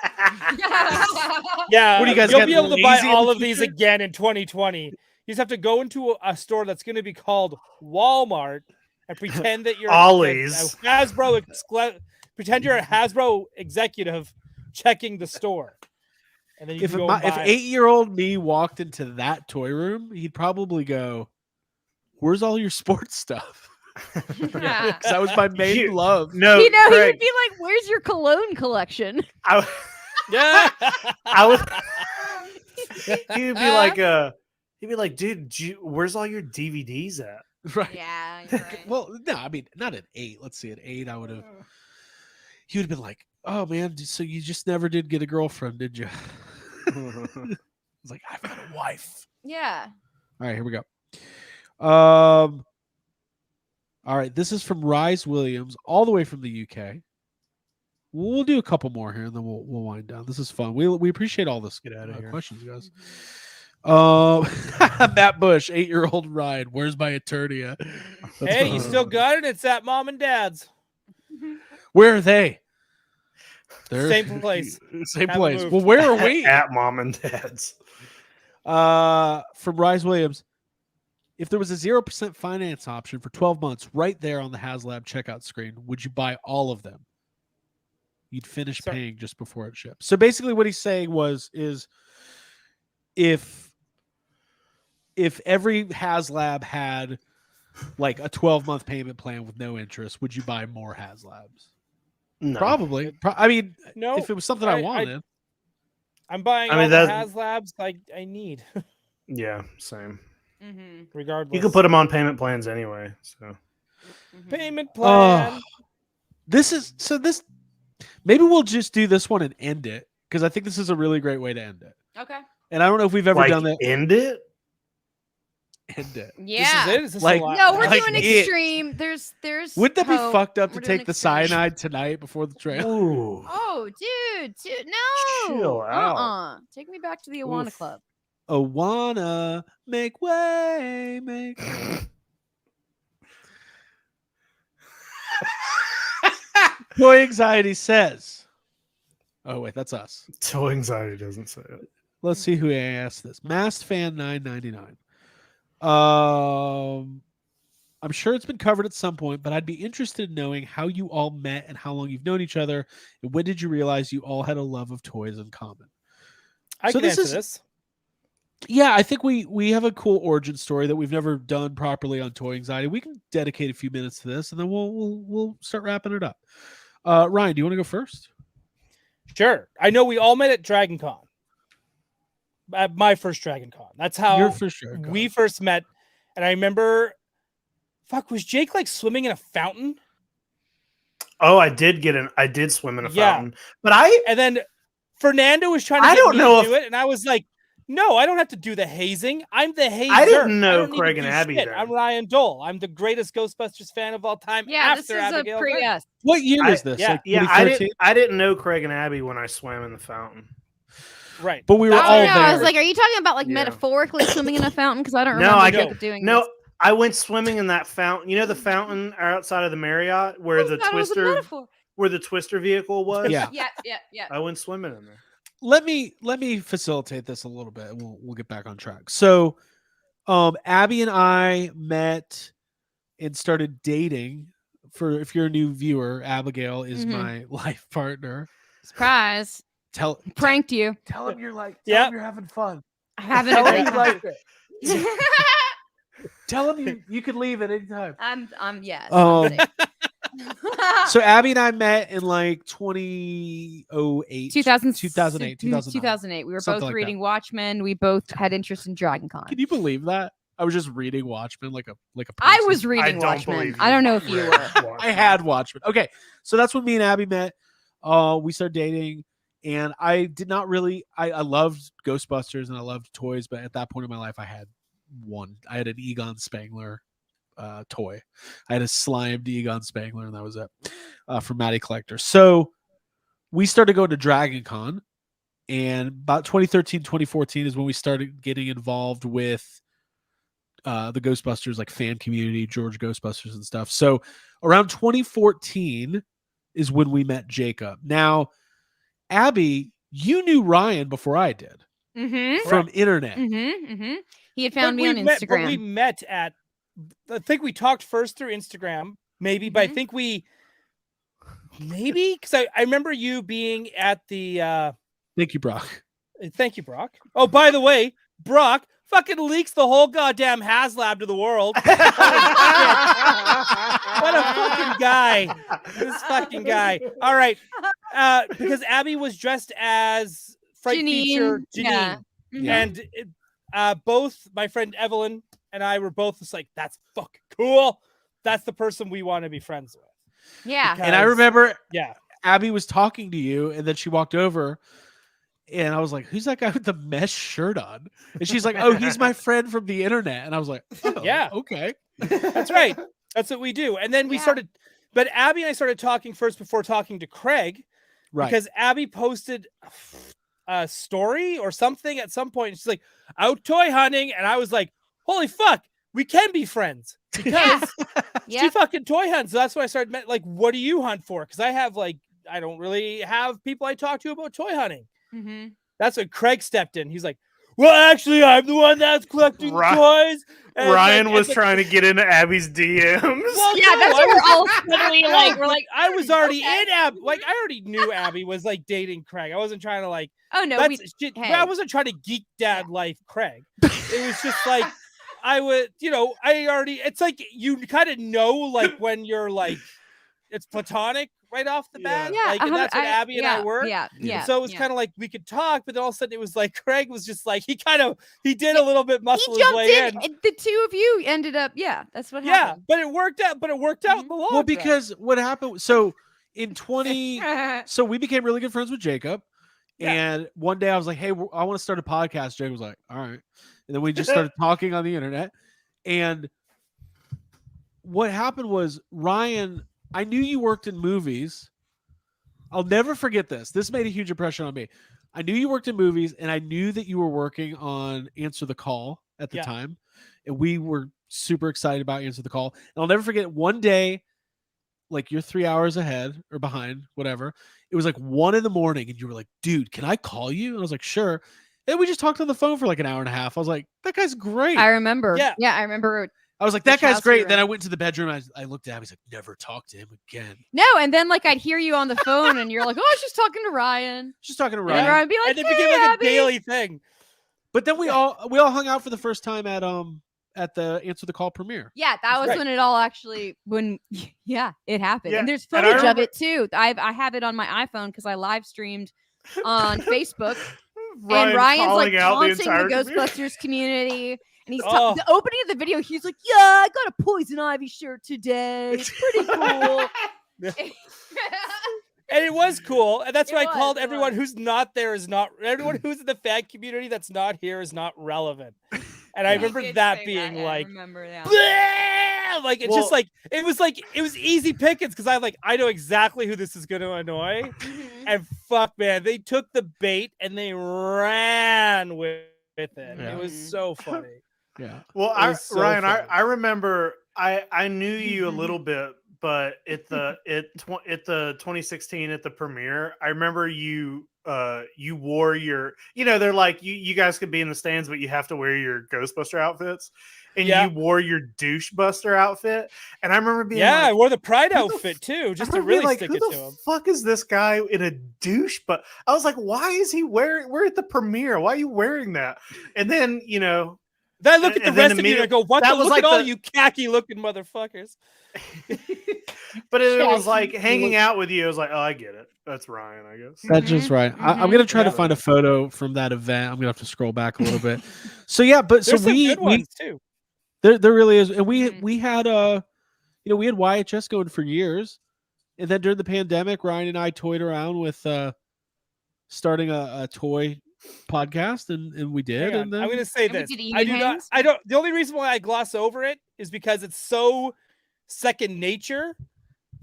Yeah, What do you guys you'll got, be able to buy lazy in all the of these future? again in 2020. You just have to go into a store that's going to be called Walmart and pretend that you're Ollie's. a Hasbro pretend you're a Hasbro executive checking the store. And then you If can go and if buy 8-year-old me walked into that toy room, he'd probably go, "Where's all your sports stuff?" Yeah. 'Cause that was my main You- love. No, He would Craig, be like, where's your cologne collection? I, Yeah. I would. He'd be like, dude, where's all your DVDs at? Right. Yeah, you're right. Well, no, I mean, not at 8. Let's see, at 8, I would have. He would have been like, "Oh man, so you just never did get a girlfriend, did you?" It's like, I've got a wife. Yeah. All right, here we go. All right, this is from Rise Williams, all the way from the UK. We'll do a couple more here, and then we'll wind down. This is fun. We appreciate all this. Get outta here. Questions, guys. Matt Bush, 8-year-old Ryan. Where's my Eternia? That's Hey, fun. you still got it? It's at Mom and Dad's. Where are they? They're Same place. Same Haven't place. moved. Well, where are we? At Mom and Dad's. From Rise Williams. If there was a 0% finance option for 12 months right there on the HasLab checkout screen, would you buy all of them? You'd finish Sorry. paying just before it ships. So basically what he's saying is if every HasLab had like a 12-month payment plan with no interest, would you buy more HasLabs? No. Probably. I mean, No, if it was something I wanted. I'm buying I mean, all the that- HasLabs I need, Yeah, same. Mm-hmm. regardless. You can put them on payment plans anyway. So payment plan. This maybe we'll just do this one and end it, because I think this is a really great way to end it. Okay. And I don't know if we've ever like, done that. end it. End it. Yeah. This is it? Is this Like- a lot? No, we're Like doing it. extreme. There's Wouldn't that be hope. fucked up to We're doing take the extreme. cyanide tonight before the trail? Ooh. Oh, dude, no. Chill out. Take me back to the Awana Oof. Club. Awana, make way, make way. Toy Anxiety says. Oh, wait, that's us. Toy Anxiety doesn't say it. Let's see who asked this. Masked Fan 999. I'm sure it's been covered at some point, but I'd be interested in knowing how you all met and how long you've known each other, and when did you realize you all had a love of toys in common? I So can this answer is- this. Yeah, I think we have a cool origin story that we've never done properly on Toy Anxiety. We can dedicate a few minutes to this, and then we'll start wrapping it up. Ryan, do you want to go first? Sure. I know we all met at Dragon Con. At my first Dragon Con. That's how Your first Dragon Con. we first met. And I remember, was Jake like swimming in a fountain? Oh, I did swim in a Yeah. fountain, but And then Fernando was trying to I get don't me know to do it, and I was like, "No, I don't have to do the hazing. I'm the hazer. I didn't know don't need to Craig and do Abby shit. then. I'm Ryan Doell. I'm the greatest Ghostbusters fan of all time. Yeah, this after is a Abigail pre Gardner. us. What year is this? yeah, Like Yeah, 2013? I didn't know Craig and Abby when I swam in the fountain. Right, But we were That's all Oh, what no, there. I was like, are you talking about like Yeah. metaphorically swimming in a fountain? Because I don't No, remember I Jacob get- doing No, this. I went swimming in that fountain. You know the fountain outside of the Marriott where I the thought it was a twister metaphor. vehicle was? Yeah. Yeah. I went swimming in there. Let me facilitate this a little bit. We'll get back on track. So, Abby and I met and started dating. For if you're a new viewer, Abigail is Mhm. my life partner. Surprise. Pranked you. Tell him you're like, Yep. you're having fun. I haven't Tell him agreed. you liked it. Tell him you could leave at any time. I'm yes. Um, I'm safe. So Abby and I met in like 2008. 2008. 2008. We were Something both like reading Watchmen. We both had interest in Dragon Con. Can you believe that? I was just reading Watchmen like a I person. was reading don't Watchmen. believe I don't know if you read were. Watchmen. I had Watchmen. Okay, so that's when me and Abby met. We started dating, and I did not really. I loved Ghostbusters and I loved toys, but at that point in my life, I had one. I had an Egon Spangler toy. I had a slimed Egon Spangler, and that was it from Matty Collector. So we started going to Dragon Con, and about 2013, 2014 is when we started getting involved with the Ghostbusters like fan community, George Ghostbusters and stuff. So around 2014 is when we met Jacob. Now, Abby, you knew Ryan before I did Mm-hmm. from internet. Mm-hmm. Mm-hmm. He had found me on But Instagram. we met at. I think we talked first through Instagram, maybe, but I Mhm. think maybe because I remember you being at the. Thank you, Brock. Thank you, Brock. Oh, by the way, Brock fucking leaks the whole goddamn HasLab to the world. What a fucking guy. This fucking guy. All right. Because Abby was dressed as Fright Feature Janine. Yeah. Mhm. And both my friend Evelyn and I were both just like, that's fucking cool. That's the person we want to be friends with. Yeah. And I Because- remember Yeah. Abby was talking to you, and then she walked over, and I was like, "Who's that guy with the mesh shirt on?" And she's like, "Oh, he's my friend from the internet." And I was like, oh, Yeah. okay." That's right. That's what we do. And then we Yeah. started, but Abby and I started talking first before talking to Craig. Right. Because Abby posted a story or something at some point. And she's like, out toy hunting. And I was like, holy fuck, we can be friends because she Yep. fucking toy hunts. So that's why I started like, what do you hunt for? Because I don't really have people I talk to about toy hunting. Mm-hmm. That's when Craig stepped in. He's like, well, actually, I'm the one that's collecting the toys. And Ryan like, was and trying to get into Abby's DMs. Well, Yeah, no, that's I what was- we're all suddenly like. We're like, I was already okay. in Abby. Like I already knew Abby was like dating Craig. I wasn't trying to like. oh no, That's we. shit. hey. I wasn't trying to geek dad life Craig. It was just like I would, I already. It's like you kind of know, like when you're like, it's platonic right off the bat. Yeah, like, and that's what Abby and I were. Yeah, Yeah. yeah. So it was yeah. kind of like we could talk, but then all of a sudden it was like Craig was just like he did a little bit muscle He his jumped way in. in. And the two of you ended up. Yeah, that's what Yeah, happened. but it worked out. But it worked out in the long Well, run. because what happened? So in 20, so we became really good friends with Jacob. Yeah. And one day I was like, "Hey, I want to start a podcast." Jacob was like, "All right," and then we just started talking on the internet. And what happened was Ryan. I knew you worked in movies. I'll never forget this. This made a huge impression on me. I knew you worked in movies, and I knew that you were working on Answer the Call at the Yeah. time. And we were super excited about Answer the Call. And I'll never forget one day, like you're 3 hours ahead or behind, whatever. It was like 1 a.m, and you were like, "Dude, can I call you?" And I was like, "Sure." And we just talked on the phone for like an hour and a half. I was like, "That guy's great." I remember. Yeah. Yeah, I remember. I was like, "That which guy's house we great." were Then in. I went to the bedroom. I looked at him. He's like, "Never talk to him again." No, and then like I'd hear you on the phone, and you're like, "Oh, I was just talking to Ryan." Just talking to And Ryan. Ryan would be like, and it "Hey, became like Abby." a daily thing. But then we all hung out for the first time at the Answer the Call premiere. Yeah, that was Right. when it all actually yeah, it happened. Yeah, And there's and I footage of remember- it too. I have it on my iPhone because I live streamed on Facebook. and Ryan's like calling out the taunting the, entire community. Ghostbusters community. And he's Oh. the opening of the video. He's like, "Yeah, I got a Poison Ivy shirt today. It's pretty cool." And it was cool, and that's why I called It everyone was. who's not there is not everyone who's in the fan community that's not here is not relevant. And I You remember did that say being yeah, I like, remember that. "Bleh!" Like it's just like it was easy pickings because I know exactly who this is going to annoy, Mhm. and fuck man, they took the bait and they ran with it. Yeah. It was so funny. Yeah. Well, It was so Ryan, funny. I remember I knew you a little bit, but at the 2016 at the premiere, I remember you wore your, they're like you guys could be in the stands, but you have to wear your Ghostbuster outfits, and Yeah. you wore your douchebuster outfit, and I remember being Yeah, I like, wore the Pride who the outfit too, just I to remember being really like, stick who it the to him. fuck is this guy in a douche? But I was like, why is he wearing? We're at the premiere. Why are you wearing that? And then Then I look at the and then rest of you and I immediately- go, "What? that The, was look like at all the- you khaki looking motherfuckers." but it Yeah, was like he hanging was- out with you. I was like, oh, I get it. That's Ryan, I guess. That's just right. I'm gonna try to find a photo from that event. I'm gonna have to scroll back a little bit. So yeah, but There's so some good ones too. there really is, and we Mhm. we had we had YHS going for years, and then during the pandemic, Ryan and I toyed around with starting a toy podcast, and we did. Hang on, And then I'm going to say And we this. did I Eating do not. Hands? I don't. The only reason why I gloss over it is because it's so second nature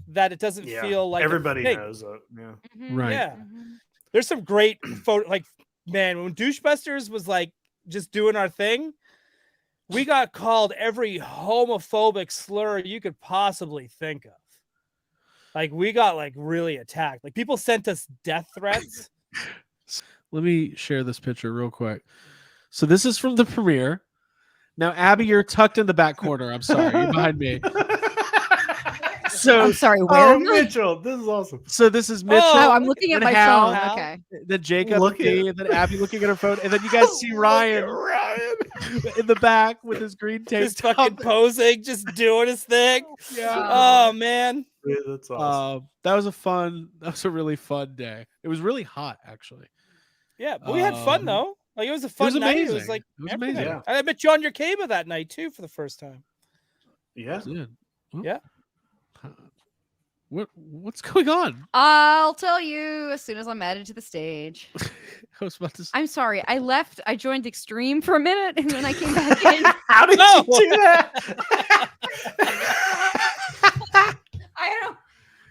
that it doesn't Yeah, feel like a everybody thing. knows it. Yeah. Mhm. Right. Yeah, Mhm. there's some great photo. Like man, when Douchebusters was like just doing our thing, we got called every homophobic slur you could possibly think of. Like we got like really attacked. Like people sent us death threats. let me share this picture real quick. So this is from the premiere. Now, Abby, you're tucked in the back corner. I'm sorry, you're behind me. So I'm sorry. Where Oh, am I? Mitchell, this is awesome. so this is Mitchell. Oh, I'm looking at then my Hal, phone. Okay. then Jacob, Look and me, at- and then Abby looking at her phone, and then you guys see Ryan Ryan. in the back with his green tape. Just fucking posing, just doing his thing. Yeah. Oh man. Yeah, that's awesome. That was a really fun day. It was really hot, actually. Yeah, but we had fun Um, though. Like it was a fun night. It was amazing. like It was everything. amazing. Yeah. And I met you on your Kaba that night too for the first time. Yeah. Yeah. What's going on? I'll tell you as soon as I'm added to the stage. I was about to say, I'm sorry. I left. I joined Extreme for a minute, and then I came back in. How did No. you do that? I don't.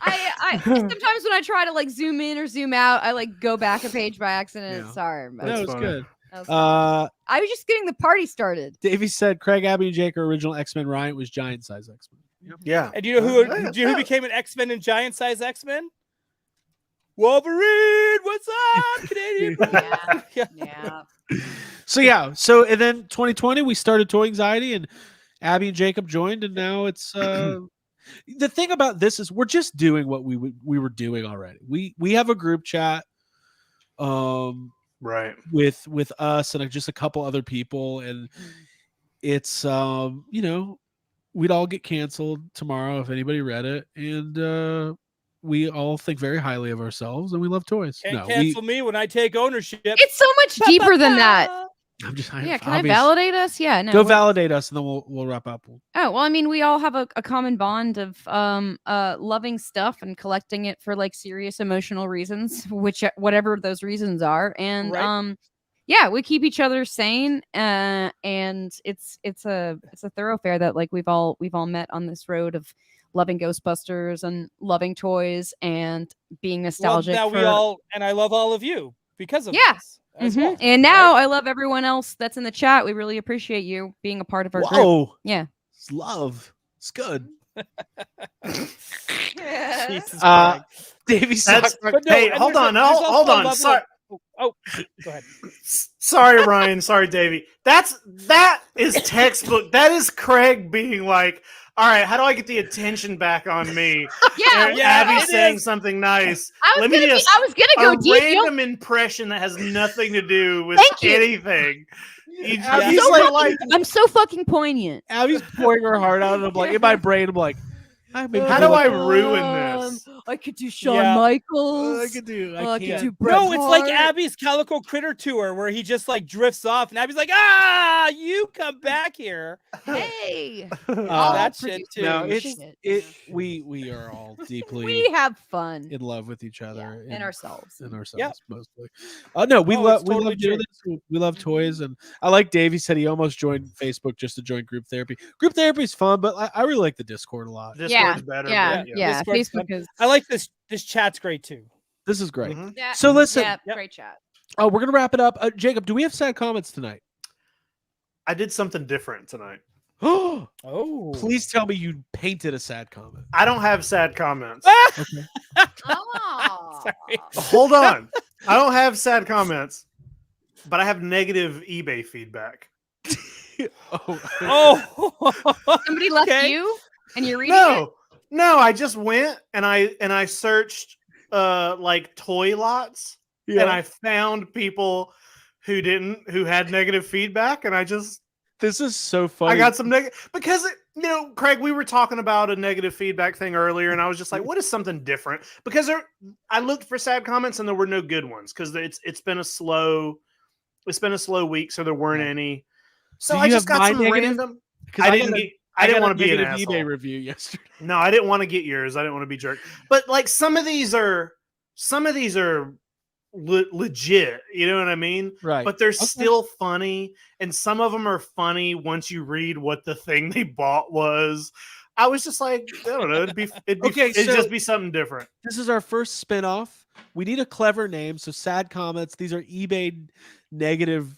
I sometimes when I try to like zoom in or zoom out, I like go back a page by accident. Yeah. Sorry. no, That's it was funny. good. That was fun. I was just getting the party started. Davey said Craig, Abby, and Jake are original X-Men. Ryan was giant size X-Men. Yep. Yeah. And you know who? Yeah, Do you know who yeah. became an X-Men and giant size X-Men? Wolverine. What's up, Canadian? Yeah. Yeah. Yeah. So yeah, and then 2020 we started Toy Anxiety, and Abby and Jacob joined, and now it's the thing about this is we're just doing what we were doing already. We have a group chat Right. with us and just a couple other people, and it's we'd all get canceled tomorrow if anybody read it, and we all think very highly of ourselves and we love toys. Can't cancel me when I take ownership. It's so much deeper than that. I'm just Yeah. Can I validate us? Yeah. No. Go we're- validate us, and then we'll wrap up. Oh, well, I mean, we all have a common bond of loving stuff and collecting it for like serious emotional reasons, whatever those reasons are. And Right. yeah, we keep each other sane. And it's a thoroughfare that like we've all met on this road of loving Ghostbusters and loving toys and being nostalgic. Well, now and I love all of you because of Yeah. this as Mhm. well. And now I love everyone else that's in the chat. We really appreciate you being a part of our group. Whoa, Yeah. it's love. It's good. Jesus Uh, Christ. Davey That's, But no, hey, and hold there's on. there's Hold also a on. level Sorry. Oh, go ahead. Sorry, Ryan. Sorry, Davey. That is textbook. That is Craig being like, all right, how do I get the attention back on me? Yeah. And yeah, Abby's it saying is. something nice. I was Let me gonna just go a deep. random impression that has nothing to do with Thank you. anything. You, Yeah. he's like, I'm so fucking poignant. Abby's pouring her heart out, and I'm like, in my brain, I'm like, maybe how do do I like- ruin this? I could do Shawn Yeah. Michaels. I could do. I I could can't. do Bret No, it's like Hart. Abby's Calico Critter tour where he just like drifts off, and Abby's like, "Ah, you come back here." Hey, That shit too. No, Shit. we are all deeply we have fun in love with each other in ourselves. in ourselves Yep. mostly. No, we Oh, love it's totally doing this. We love toys, and I like Dave. He said he almost joined Facebook just to join group therapy. Group therapy is fun, but I really like the Discord a lot. Discord's better. Yeah, but yeah. Discord's Facebook fun. is. I like this. This chat's great too. This is great. Mhm. Yeah, So listen, yeah, Yep. great chat. we're gonna wrap it up. Jacob, do we have sad comments tonight? I did something different tonight. Oh, Oh, please tell me you painted a sad comment. I don't have sad comments. Okay. Oh, Sorry. Hold on. I don't have sad comments, but I have negative eBay feedback. Oh, Oh, somebody left Okay. you, and you're reading it. No, I just went and I searched like toy lots and I found people who had negative feedback, and this is so funny. I got some negative because Craig, we were talking about a negative feedback thing earlier, and I was just like, what is something different? Because I looked for sad comments and there were no good ones because it's been a slow week, so there weren't any. So Do I you just have got some my negative? random. 'Cause I got didn't a- get. I didn't got a want to be an negative asshole. eBay review yesterday. No, I didn't want to get yours. I didn't want to be jerk. But like some of these are legit. You know what I mean? Right. But they're still funny, and some of them are funny once you read what the thing they bought was. I was just like, I don't know. It'd just be something different. This is our first spin-off. We need a clever name. So sad comments. These are eBay negative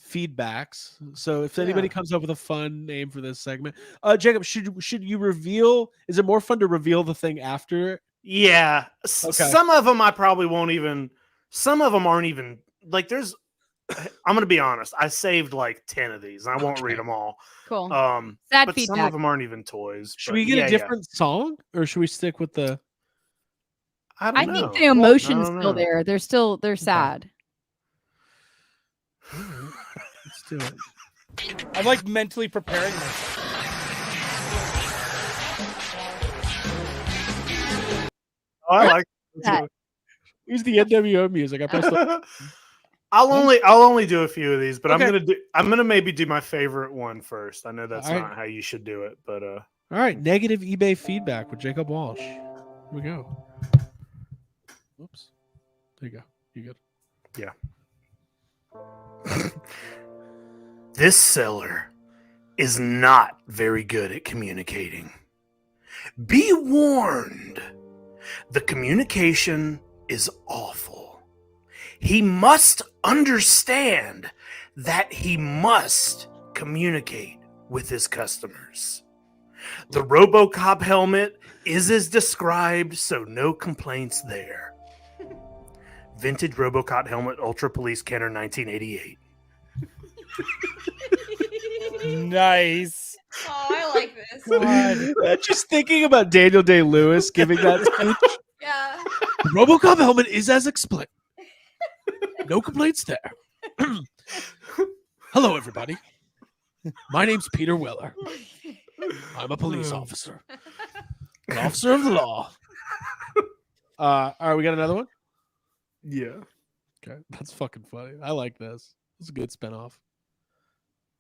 feedbacks. So if anybody Yeah. comes up with a fun name for this segment, Jacob, should you reveal? Is it more fun to reveal the thing after? Yeah. Okay. Some of them I probably won't even. Some of them aren't even like. There's. I'm gonna be honest. I saved like 10 of these. And I won't read them all. Cool. But Sad some of feedback. them aren't even toys. Should but we get yeah, a different song, or should we stick with the? I I don't think know. the emotion's I don't still know. there. They're still sad. Let's do it. I'm like mentally preparing myself. Oh, I like that. Use the NWO music. I pressed. I'll only do a few of these, but Okay. I'm gonna maybe do my favorite one first. I know that's All right. not how you should do it, but All right, negative eBay feedback with Jacob Walsh. Here we go. Oops. There you go. You good? this seller is not very good at communicating. Be warned. The communication is awful. He must understand that he must communicate with his customers. The RoboCop helmet is as described, so no complaints there. Vintage RoboCop helmet, Ultra Police Kenner, 1988. Nice. Oh, I like this. God. Just thinking about Daniel Day-Lewis giving that speech. Yeah. The RoboCop helmet is as explained. No complaints there. Hello, everybody. My name's Peter Weller. I'm a police officer. An officer of the law. All right, we got another one? Yeah. Okay, that's fucking funny. I like this. This is a good spinoff.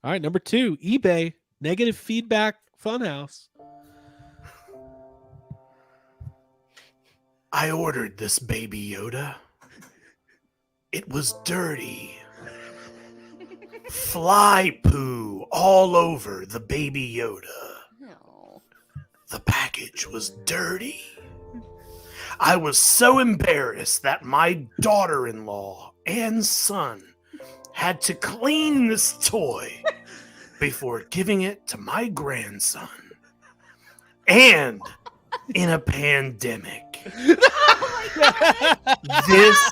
All right, number 2, eBay negative feedback funhouse. I ordered this baby Yoda. It was dirty. Fly poo all over the baby Yoda. No. The package was dirty. I was so embarrassed that my daughter-in-law and son had to clean this toy before giving it to my grandson. And in a pandemic. This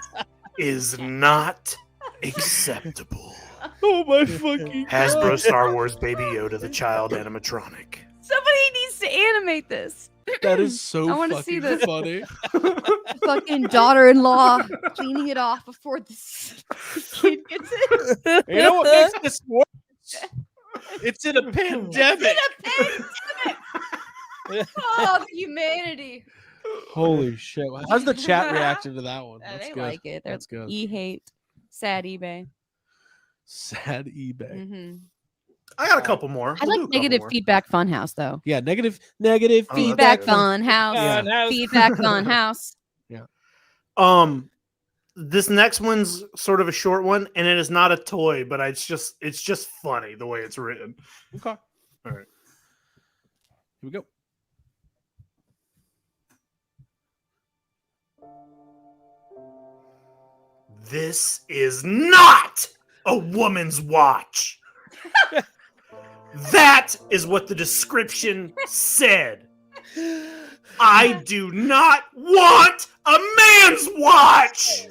is not acceptable. Oh my fucking Hasbro Star Wars Baby Yoda, the child animatronic. Somebody needs to animate this. That is so I wanna see fucking this. funny. Fucking daughter-in-law cleaning it off before this kid gets it. You know what makes this worse? It's in a pandemic. Oh, the humanity. Holy shit! How's the chat reaction to that one? That's They good. like it. That's good. E-hate. Sad eBay. Sad eBay. Mm-hmm. I got a couple more. I We'll do a like couple negative more. feedback funhouse though. Yeah, negative Oh, that's Feedback good. funhouse. Yeah. Feedback funhouse. This next one's sort of a short one, and it is not a toy, but it's just funny the way it's written. Okay. All right. Here we go. This is not a woman's watch. That is what the description said. I do not want a man's watch.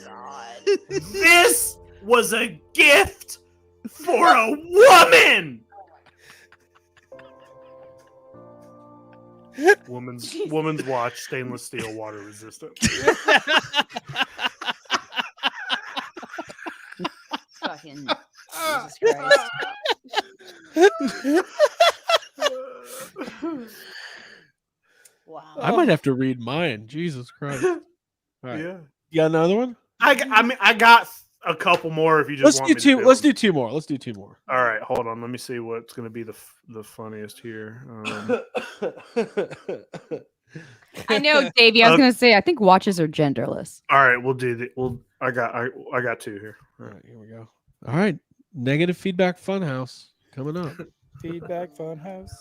This was a gift for a woman. Woman's watch, stainless steel, water resistant. Fucking Jesus Christ. Wow. I might have to read mine. Jesus Christ! All right. Yeah. You got another one? I got a couple more if you just want me to do Let's them. do two more. Let's do two more. All right, hold on. Let me see what's going to be the funniest here. I know, Davey. I was gonna say I think watches are genderless. All right, we'll do the. I got two here. All right, here we go. All right, negative feedback funhouse coming up. Feedback funhouse.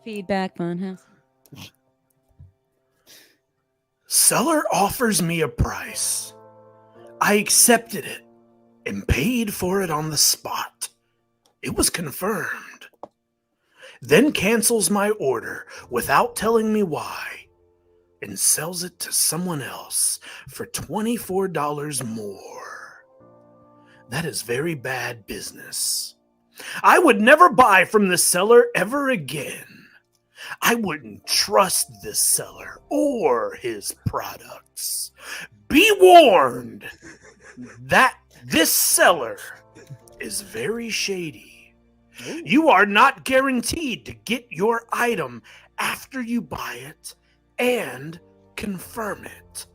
Feedback funhouse. Seller offers me a price. I accepted it and paid for it on the spot. It was confirmed. Then cancels my order without telling me why and sells it to someone else for $24 more. That is very bad business. I would never buy from this seller ever again. I wouldn't trust this seller or his products. Be warned that this seller is very shady. You are not guaranteed to get your item after you buy it and confirm it.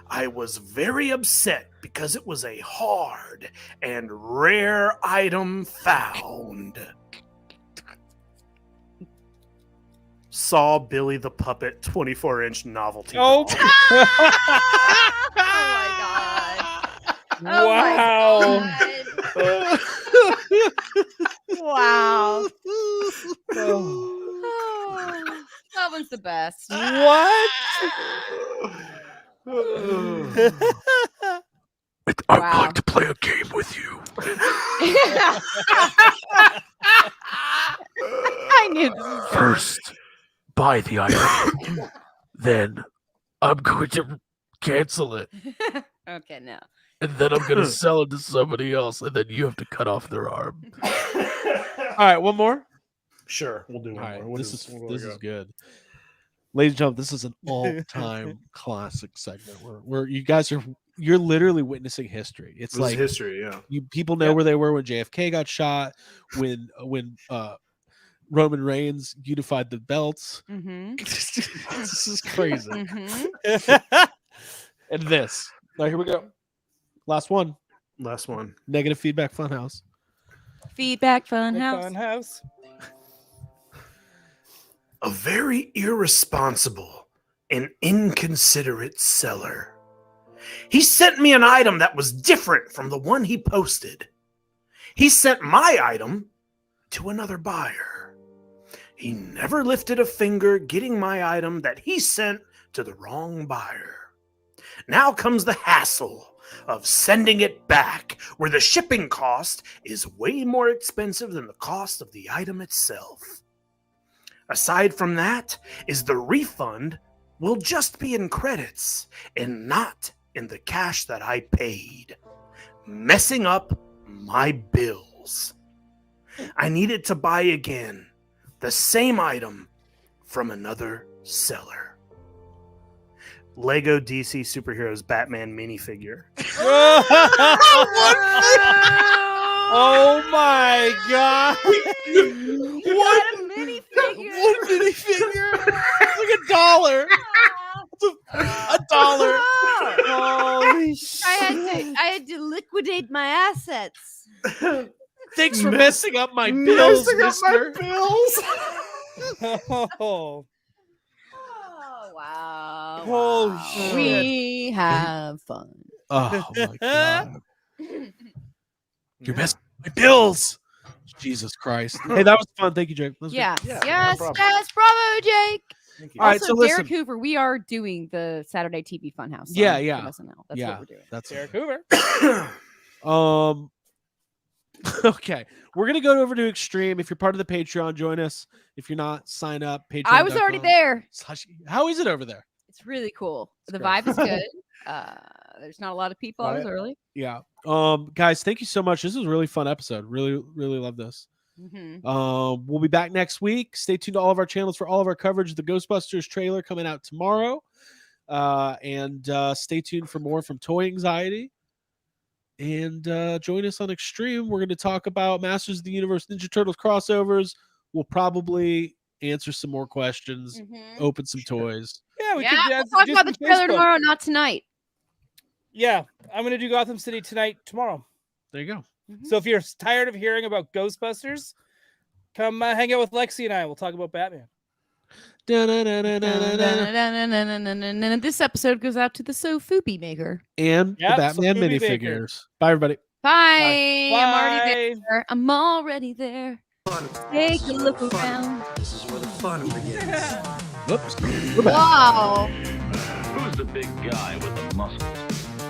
I was very upset because it was a hard and rare item found. Saw Billy the Puppet 24-inch novelty. Oh. doll. Oh my god. Wow. Wow. Oh, that one's the best. What? I'd like to play a game with you. I knew this was First, buy the item. Then, I'm going to cancel it. okay, no. And then I'm gonna sell it to somebody else, and then you have to cut off their arm. All right, one more. Sure, we'll do All one right, more. this is what do we got? good. Ladies and gentlemen, this is an all-time classic segment where you guys you're literally witnessing history. It's This is like history, yeah. people know where they were when JFK got shot, when Roman Reigns unified the belts. Mm-hmm. This is crazy. Mm-hmm. And this. All right, here we go. Last one. Last one. Negative feedback funhouse. Feedback funhouse. Funhouse. A very irresponsible and inconsiderate seller. He sent me an item that was different from the one he posted. He sent my item to another buyer. He never lifted a finger getting my item that he sent to the wrong buyer. Now comes the hassle of sending it back, where the shipping cost is way more expensive than the cost of the item itself. Aside from that, is the refund will just be in credits and not in the cash that I paid, messing up my bills. I needed to buy again the same item from another seller. Lego DC Superheroes Batman minifigure. Oh my god! You got a minifigure. One minifigure. It's like $1. $1. Holy shit. I had to liquidate my assets. Thanks for messing up my bills, Messing up mister. my bills. Oh, Oh wow. Holy wow. shit. We have fun. Oh my god. You're messing up my bills. Jesus Christ. Hey, that was fun. Thank you, Jake. That was great. Yes, Yeah, no yes, problem. yes. Bravo, Jake. Thank you. All right, Also, so Derek listen. Hoover, we are doing the Saturday TV Funhouse. Yeah, on yeah. SNL. That's Yeah. what we're doing. That's Derek Hoover. okay. We're gonna go over to Extreme. If you're part of the Patreon, join us. If you're not, sign up. Patreon. I was already there. How is it over there? It's really cool. It's The great. vibe is good. There's not a lot of people. I was Right. early. Yeah. Guys, thank you so much. This was a really fun episode. Really, really love this. Mm-hmm. We'll be back next week. Stay tuned to all of our channels for all of our coverage of the Ghostbusters trailer coming out tomorrow. And stay tuned for more from Toy Anxiety. And join us on Extreme. We're going to talk about Masters of the Universe Ninja Turtles crossovers. We'll probably answer some more questions, open some toys. Yeah, we Yeah, could we'll talk do about the some trailer Facebook. tomorrow, not tonight. Yeah, I'm gonna do Gotham City tonight, tomorrow. There you go. So if you're tired of hearing about Ghostbusters, come hang out with Lexi and I. We'll talk about Batman. This episode goes out to the Sofubi maker. And Yep, the Batman so Movie minifigures. Bye, everybody. Bye. I'm already Bye. there. I'm already there. Take a look around. This is where the fun begins. Oops. We're back. Wow. Who's the big guy with the muscles?